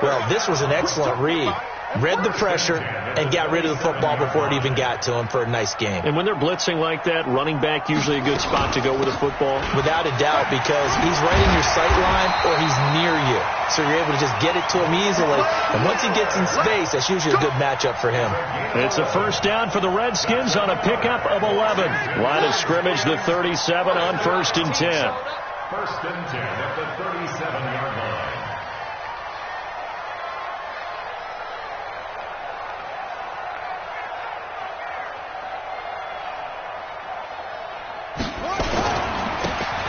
Well, this was an excellent read. Read the pressure and got rid of the football before it even got to him for a nice game. And when they're blitzing like that, running back usually a good spot to go with a football? Without a doubt, because he's right in your sight line or he's near you. So you're able to just get it to him easily. And once he gets in space, that's usually a good matchup for him. It's a first down for the Redskins on a pickup of 11. Line of scrimmage, the 37 on 1st and 10. 1st and 10 at the 37-yard line.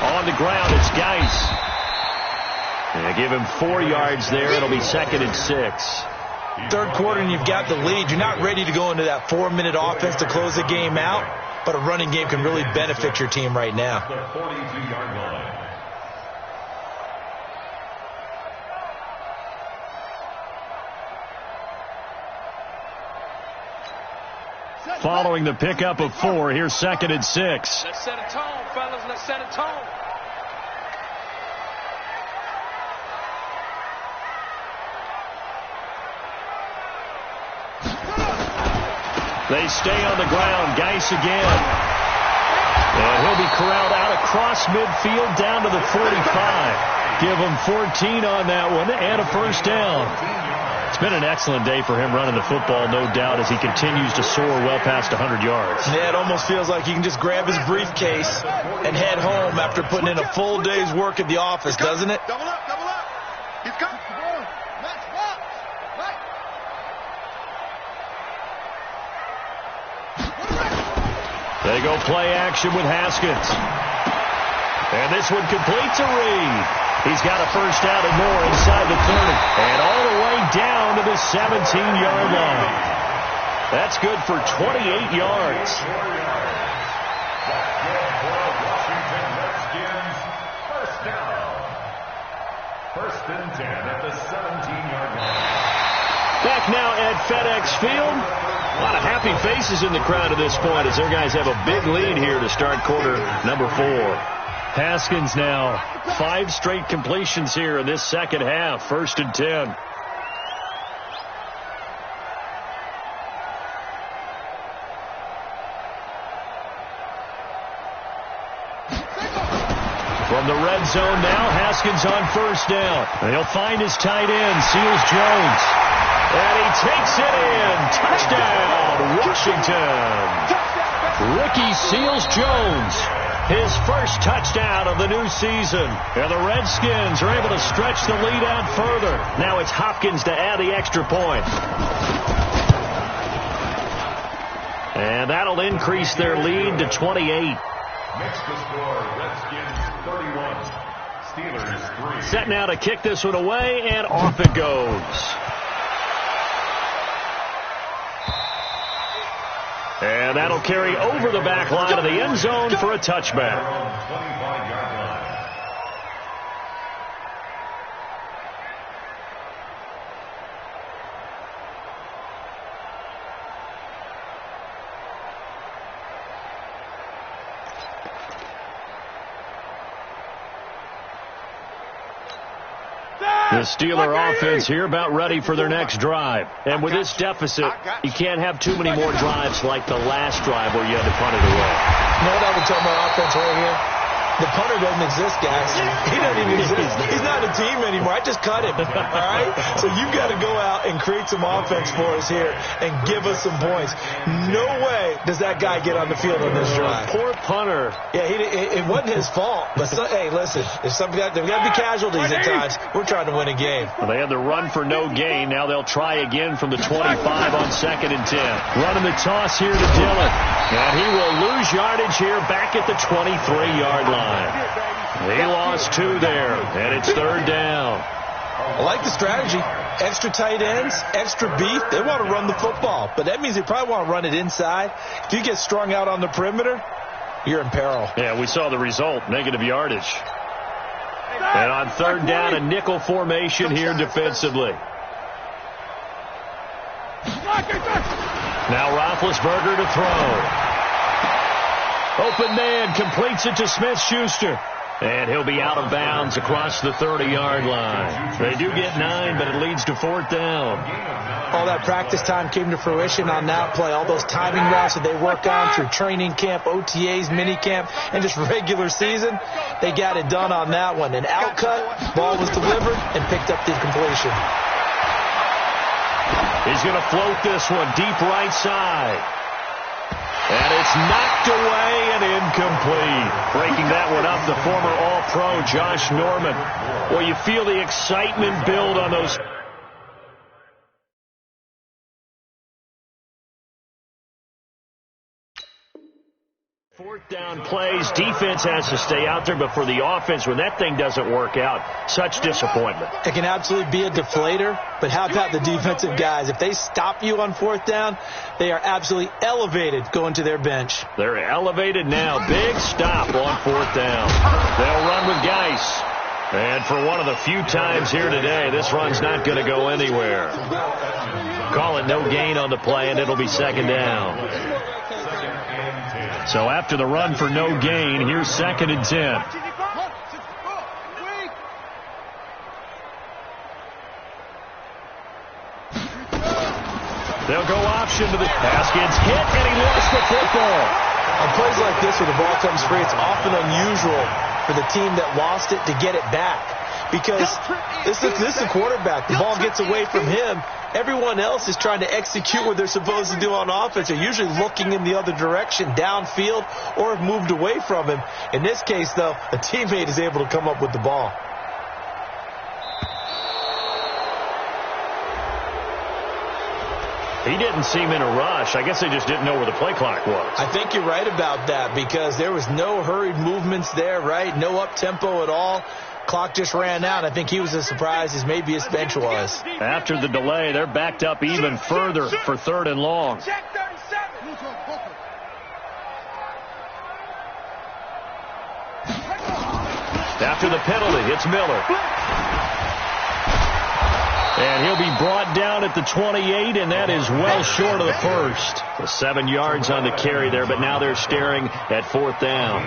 On the ground, it's Geis. And give him 4 yards there. It'll be 2nd and 6. Third quarter and you've got the lead. You're not ready to go into that 4-minute offense to close the game out, but a running game can really benefit your team right now. The 42-yard line. Following the pickup of 4, here's 2nd and 6. Let's set a tone, fellas. Let's set a tone. They stay on the ground. Geis again. And he'll be corralled out across midfield down to the 45. Give him 14 on that one and a first down. It's been an excellent day for him running the football, no doubt, as he continues to soar well past 100 yards. Yeah, it almost feels like he can just grab his briefcase and head home after putting in a full day's work at the office, doesn't it? Double up, double up. He's got the ball. Match box. Right. They go play action with Haskins. And this one completes a read. He's got a first down and more inside the 30. And all the way down to the 17-yard line. That's good for 28 yards. Washington Redskins, first down. 1st and 10 at the 17-yard line. That back now at FedEx Field. A lot of happy faces in the crowd at this point as their guys have a big lead here to start quarter number 4. Haskins now 5 straight completions here in this second half. 1st and 10. From the red zone now, Haskins on 1st down. And he'll find his tight end, Seals Jones. And he takes it in. Touchdown, Washington. Rookie Seals Jones. His first touchdown of the new season. And the Redskins are able to stretch the lead out further. Now it's Hopkins to add the extra point. And that'll increase their lead to 28. Next to score, Redskins 31, Steelers 3. Set now to kick this one away, and off it goes. And that'll carry over the back line of the end zone for a touchback. 25-yard line. The Steeler offense here about ready for their next drive. And with this deficit, you can't have too many more drives like the last drive where you had to punt it away. You know what I would tell my offense right here? The punter doesn't exist, guys. He doesn't even exist. He's not a team anymore. I just cut him. All right? So you've got to go out and create some offense for us here and give us some points. No way does that guy get on the field on this drive. Poor punter. Yeah, it wasn't his fault. But, hey, listen, there's got to be casualties at times. We're trying to win a game. Well, they had the run for no gain. Now they'll try again from the 25 on 2nd and 10. Running the toss here to Dillon. And he will lose yardage here back at the 23-yard line. He lost 2 there, and it's 3rd down. I like the strategy. Extra tight ends, extra beef. They want to run the football, but that means they probably want to run it inside. If you get strung out on the perimeter, you're in peril. Yeah, we saw the result, negative yardage. And on 3rd down, a nickel formation here defensively. Now Roethlisberger to throw. Open man completes it to Smith-Schuster. And he'll be out of bounds across the 30-yard line. They do get 9, but it leads to 4th down. All that practice time came to fruition on that play. All those timing routes that they work on through training camp, OTAs, mini camp, and just regular season, they got it done on that one. An outcut, ball was delivered, and picked up the completion. He's going to float this one deep right side. And it's knocked away and incomplete. Breaking that one up, the former All-Pro Josh Norman. Well, you feel the excitement build on those. Fourth down plays, defense has to stay out there, but for the offense, when that thing doesn't work out, such disappointment. It can absolutely be a deflator, but how about the defensive guys? If they stop you on 4th down, they are absolutely elevated going to their bench. They're elevated now. Big stop on 4th down. They'll run with Geis. And for one of the few times here today, this run's not going to go anywhere. Call it no gain on the play, and it'll be 2nd down. So after the run for no gain, here's 2nd and 10. They'll go option to the Haskins hit, and he lost the football. On plays like this where the ball comes free, it's often unusual for the team that lost it to get it back. Because this is a quarterback. The ball gets away from him. Everyone else is trying to execute what they're supposed to do on offense. They're usually looking in the other direction, downfield, or have moved away from him. In this case, though, a teammate is able to come up with the ball. He didn't seem in a rush. I guess they just didn't know where the play clock was. I think you're right about that because there was no hurried movements there, right? No up-tempo at all. Clock just ran out. I think he was as surprised as maybe his bench was. After the delay, they're backed up even further for 3rd and long. After the penalty, it's Miller. And he'll be brought down at the 28, and that is well short of the first. 7 yards on the carry there, but now they're staring at 4th down.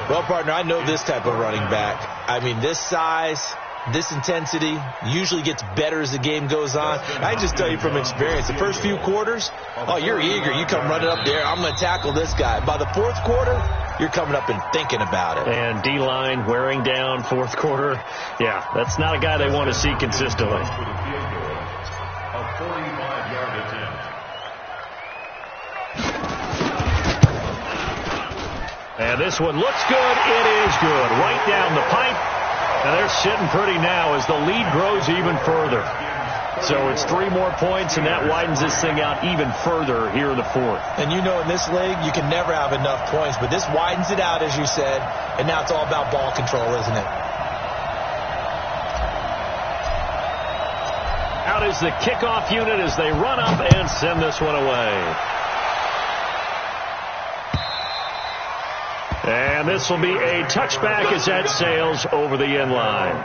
Well, partner, I know this type of running back. I mean, this size, this intensity usually gets better as the game goes on. I can just tell you from experience, the first few quarters, oh, you're eager. You come running up there, I'm going to tackle this guy. By the 4th quarter, you're coming up and thinking about it. And D-line wearing down 4th quarter. Yeah, that's not a guy they want to see consistently. A 45-yard attempt. And this one looks good. It is good. Right down the pipe. And they're sitting pretty now as the lead grows even further. So it's 3 more points, and that widens this thing out even further here in the 4th. And you know in this league, you can never have enough points, but this widens it out, as you said, and now it's all about ball control, isn't it? Out is the kickoff unit as they run up and send this one away. And this will be a touchback as that sails over the end line.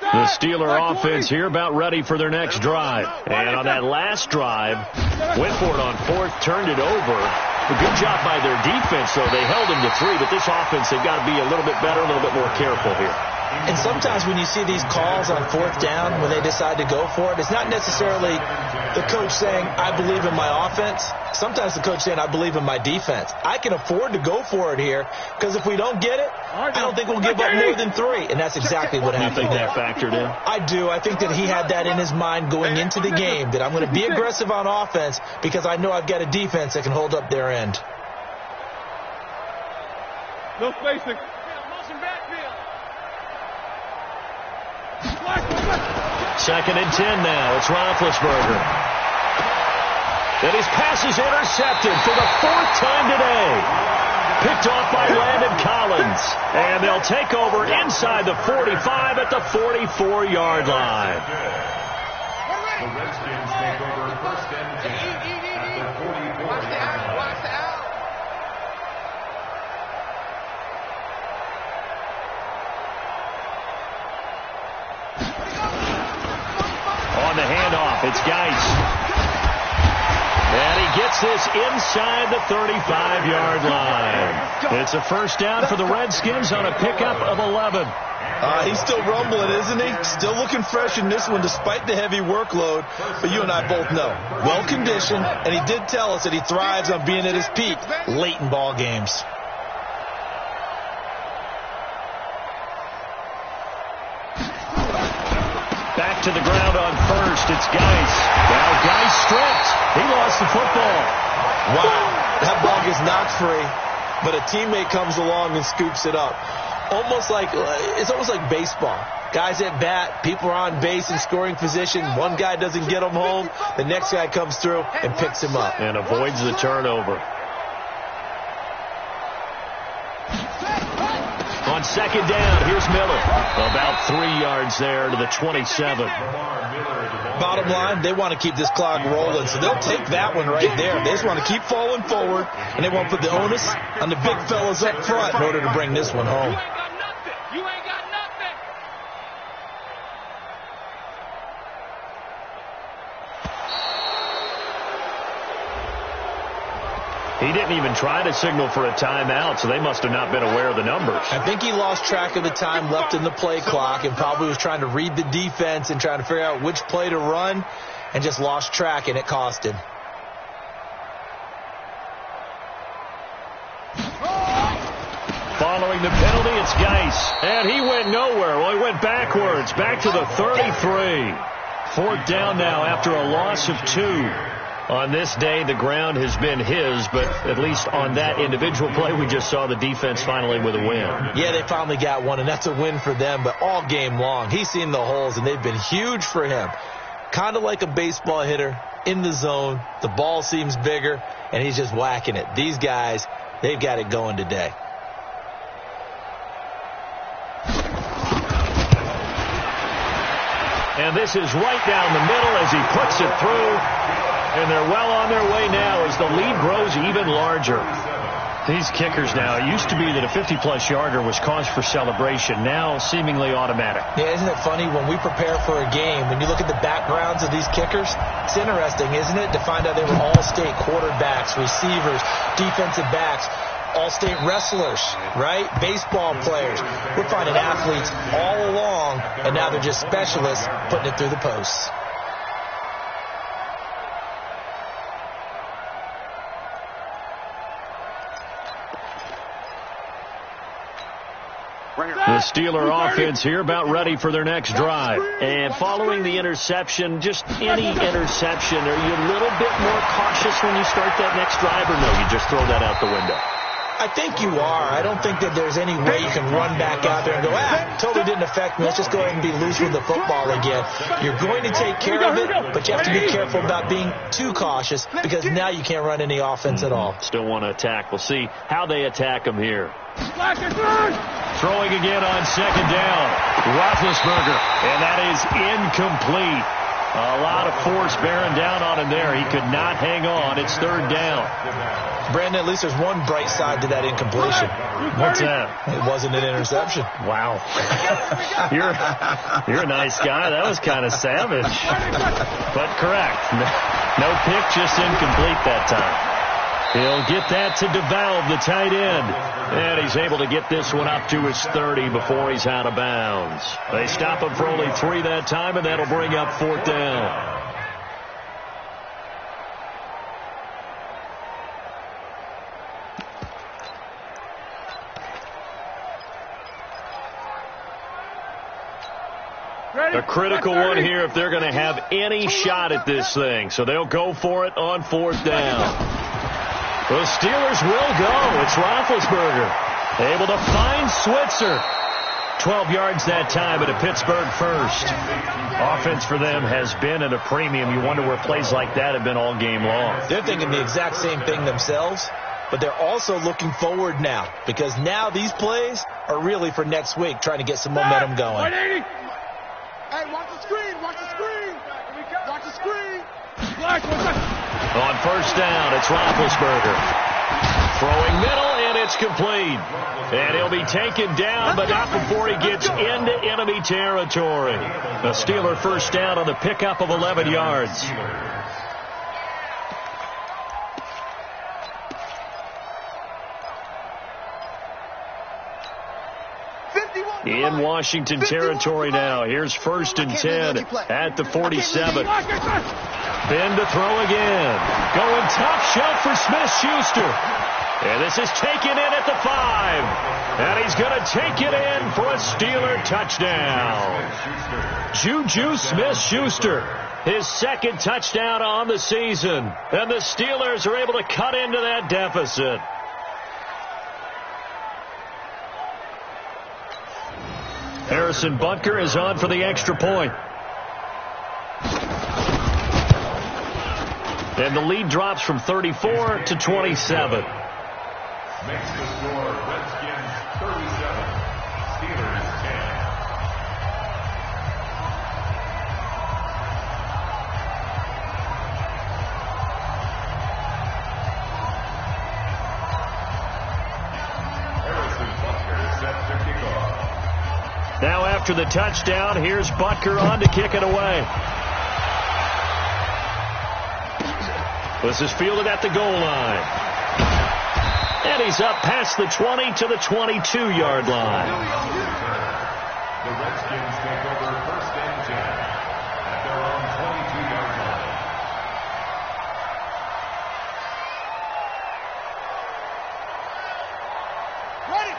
The Steeler offense here about ready for their next drive. And on that last drive, went for it on 4th, turned it over. A good job by their defense, though. They held them to 3, but this offense, they've got to be a little bit better, a little bit more careful here. And sometimes when you see these calls on 4th down, when they decide to go for it, it's not necessarily the coach saying, I believe in my offense. Sometimes the coach saying, I believe in my defense. I can afford to go for it here because if we don't get it, I don't think we'll give up more than 3. And that's exactly what happened. You think that factored in? I do. I think that he had that in his mind going into the game, that I'm going to be aggressive on offense because I know I've got a defense that can hold up their end. No spacing. Motion backfield. 2nd and 10 now. It's Roethlisberger. And his pass is intercepted for the 4th time today. Picked off by Landon Collins. And they'll take over inside the 45 at the 44-yard line. The Redskins take over 1st and 10 at the 44-yard line. Watch the out. On the handoff, it's Geis. And he gets this inside the 35-yard line. It's a 1st down for the Redskins on a pickup of 11. He's still rumbling, isn't he? Still looking fresh in this one despite the heavy workload. But you and I both know, well-conditioned, and he did tell us that he thrives on being at his peak late in ball games. Back to the ground on 1st. It's Geis. Now Geis stripped. He lost the football. Wow. That ball gets knocked free, but a teammate comes along and scoops it up. It's almost like baseball. Guys at bat, people are on base in scoring position. One guy doesn't get him home. The next guy comes through and picks him up. And avoids the turnover. On 2nd down, here's Miller. About 3 yards there to the 27. Bottom line, they want to keep this clock rolling, so they'll take that one right there. They just want to keep falling forward, and they want to put the onus on the big fellas up front in order to bring this one home. You ain't got nothing. He didn't even try to signal for a timeout, so they must have not been aware of the numbers. I think he lost track of the time left in the play clock and probably was trying to read the defense and trying to figure out which play to run and just lost track, and it cost him. Following the penalty, it's Geis. And he went nowhere. Well, he went backwards, back to the 33. 4th down now after a loss of 2. On this day, the ground has been his, but at least on that individual play, we just saw the defense finally with a win. Yeah, they finally got one, and that's a win for them, but all game long, he's seen the holes, and they've been huge for him. Kind of like a baseball hitter in the zone. The ball seems bigger, and he's just whacking it. These guys, they've got it going today. And this is right down the middle as he puts it through. And they're well on their way now as the lead grows even larger. These kickers now, it used to be that a 50-plus yarder was cause for celebration. Now, seemingly automatic. Yeah, isn't it funny when we prepare for a game, when you look at the backgrounds of these kickers, it's interesting, isn't it, to find out they were all-state quarterbacks, receivers, defensive backs, all-state wrestlers, right? Baseball players. We're finding athletes all along, and now they're just specialists putting it through the posts. The Steeler offense here about ready for their next drive. And following the interception, just any interception, are you a little bit more cautious when you start that next drive, or no, you just throw that out the window? I think you are. I don't think that there's any way you can run back out there and go, totally didn't affect me. Let's just go ahead and be loose with the football again. You're going to take care of it, but you have to be careful about being too cautious because now you can't run any offense at all. Still want to attack. We'll see how they attack them here. Throwing again on second down. Roethlisberger, and that is incomplete. A lot of force bearing down on him there. He could not hang on. It's third down. Brandon, at least there's one bright side to that incompletion. What's that? It wasn't an interception. Wow. You're a nice guy. That was kind of savage. But correct. No pick, just incomplete that time. He'll get that to DeValve, the tight end. And he's able to get this one up to his 30 before he's out of bounds. They stop him for only 3 that time, and that'll bring up fourth down. A critical one here if they're going to have any shot at this thing. So they'll go for it on fourth down. The Steelers will go. It's Roethlisberger able to find Switzer. 12 yards that time at a Pittsburgh first. Offense for them has been at a premium. You wonder where plays like that have been all game long. They're thinking the exact same thing themselves, but they're also looking forward now because now these plays are really for next week, trying to get some momentum going. 180. Hey, watch the screen. Watch the screen. Watch the screen. On first down, it's Roethlisberger. Throwing middle, and it's complete. And he'll be taken down, but not before he gets into enemy territory. The Steeler first down on the pickup of 11 yards. In Washington territory now. Here's first and 10 at the 47. Ben to throw again. Going top shelf for Smith-Schuster. And this is taken in at the 5. And he's going to take it in for a Steeler touchdown. Juju Smith-Schuster, his second touchdown on the season. And the Steelers are able to cut into that deficit. Harrison Butker is on for the extra point. And the lead drops from 34 to 27. Makes the score Redskins 37, Steelers 10. Harrison Butker set to kick off. Now after the touchdown, here's Butker on to kick it away. This is fielded at the goal line. And he's up past the 20 to the 22-yard line. The Redskins take over first and 10 at their own 22-yard line.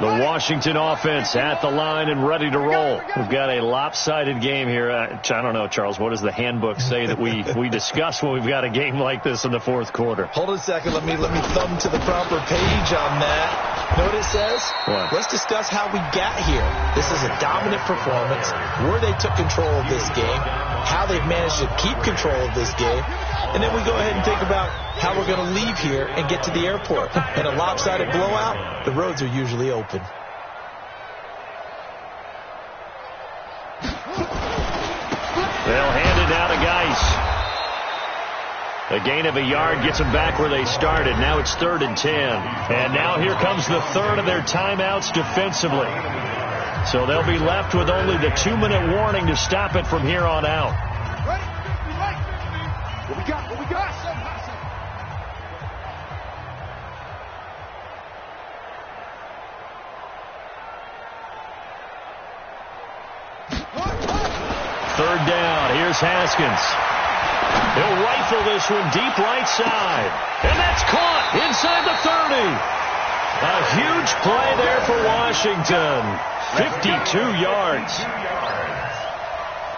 The Washington offense at the line and ready to roll. We've got a lopsided game here. I don't know, Charles, what does the handbook say that we discuss when we've got a game like this in the fourth quarter? Hold on a second. Let me thumb to the proper page on that. Know what it says? What? Let's discuss how we got here. This is a dominant performance, where they took control of this game, how they've managed to keep control of this game, and then we go ahead and think about how we're going to leave here and get to the airport. In a lopsided blowout, the roads are usually open. They'll hand it down to Geis. A gain of a yard gets them back where they started. Now it's 3rd and 10. And now here comes the third of their timeouts defensively. So they'll be left with only the 2-minute warning to stop it from here on out. What we got? What we got? Third down. Here's Haskins. He'll rifle this one deep right side. And that's caught inside the 30. A huge play there for Washington. 52 yards.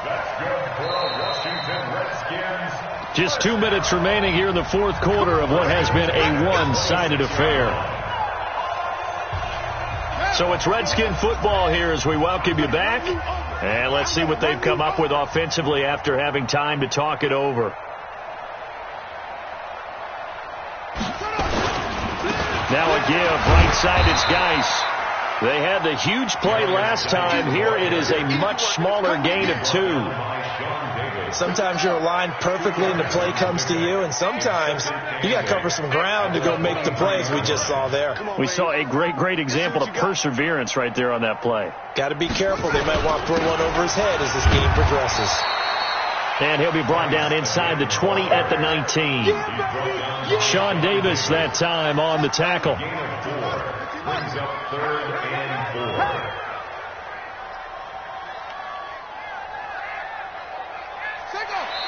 That's good for the Washington Redskins. Just 2 minutes remaining here in the fourth quarter of what has been a one-sided affair. So it's Redskin football here as we welcome you back. And let's see what they've come up with offensively after having time to talk it over. Now a give, right side, it's Geis. They had the huge play last time. Here it is a much smaller gain of 2. Sometimes you're aligned perfectly and the play comes to you, and sometimes you got to cover some ground to go make the plays we just saw there. We saw a great example of perseverance right there on that play. Got to be careful. They might want to throw one over his head as this game progresses. And he'll be brought down inside the 20 at the 19. Sean Davis that time on the tackle. Brings up 3rd and 4.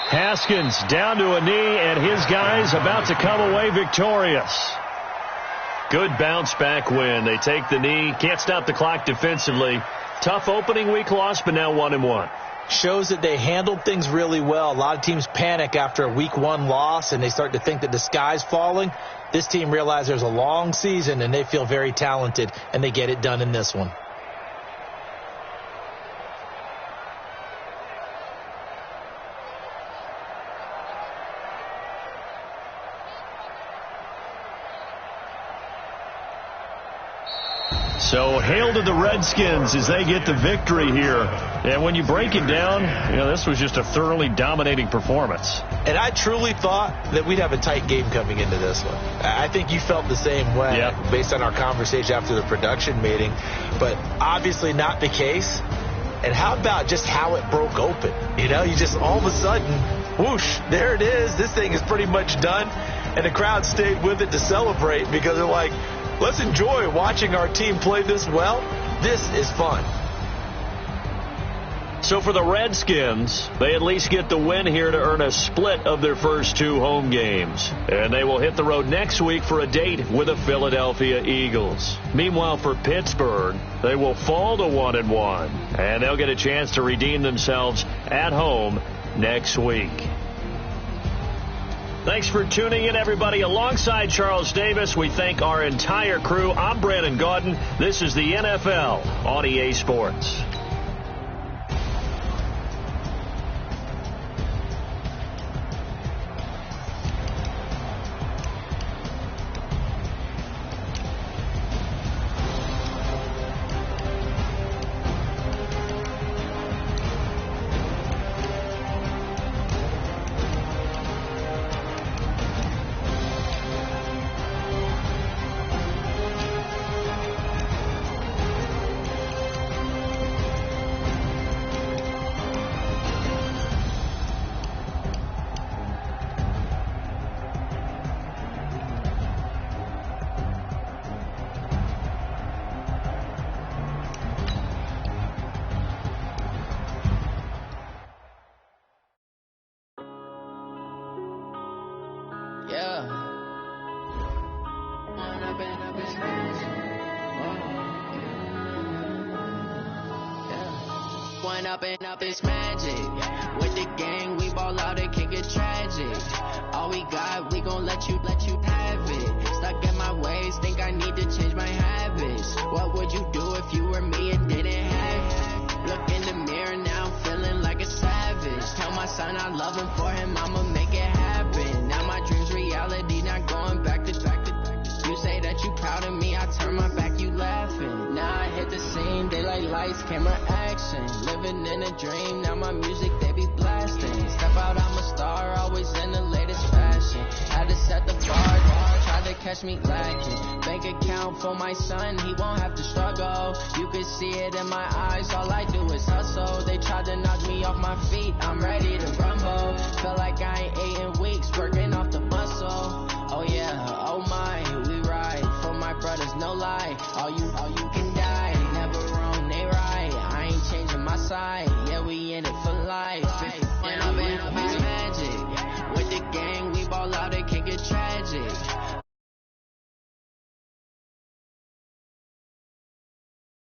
Haskins down to a knee, and his guys about to come away victorious. Good bounce back win. They take the knee. Can't stop the clock defensively. Tough opening week loss, but now 1-1. Shows that they handled things really well. A lot of teams panic after a week 1 loss, and they start to think that the sky's falling. This team realizes there's a long season, and they feel very talented, and they get it done in this one. So hail to the Redskins as they get the victory here. And when you break it down, this was just a thoroughly dominating performance. And I truly thought that we'd have a tight game coming into this one. I think you felt the same way based on our conversation after the production meeting. But obviously not the case. And how about just how it broke open? You just all of a sudden, whoosh, there it is. This thing is pretty much done. And the crowd stayed with it to celebrate because they're like, let's enjoy watching our team play this well. This is fun. So for the Redskins, they at least get the win here to earn a split of their first 2 home games. And they will hit the road next week for a date with the Philadelphia Eagles. Meanwhile, for Pittsburgh, they will fall to 1-1. And they'll get a chance to redeem themselves at home next week. Thanks for tuning in, everybody. Alongside Charles Davis, we thank our entire crew. I'm Brandon Gaudin. This is the NFL on EA Sports. Up is magic. With the gang, we ball out, it can get tragic. All we got, we gon' let you have it. Stuck in my ways, think I need to change my habits. What would you do if you were me and didn't have it? Look in the mirror now, I'm feeling like a savage. Tell my son I love him, for him I'ma make it happen. Now my dream's reality, not going back to. You say that you proud of me, I turn my back, you laughing. Now I hit the scene, daylight lights, camera action. Living in a dream, now my music they be blasting. Step out, I'm a star, always in the latest fashion. stacking. Had to set the bar, tried to catch me lacking. Bank account for my son, he won't have to struggle. You can see it in my eyes, all I do is hustle. They tried to knock me off my feet, I'm ready to rumble. Feel like I ain't ate in weeks, working off the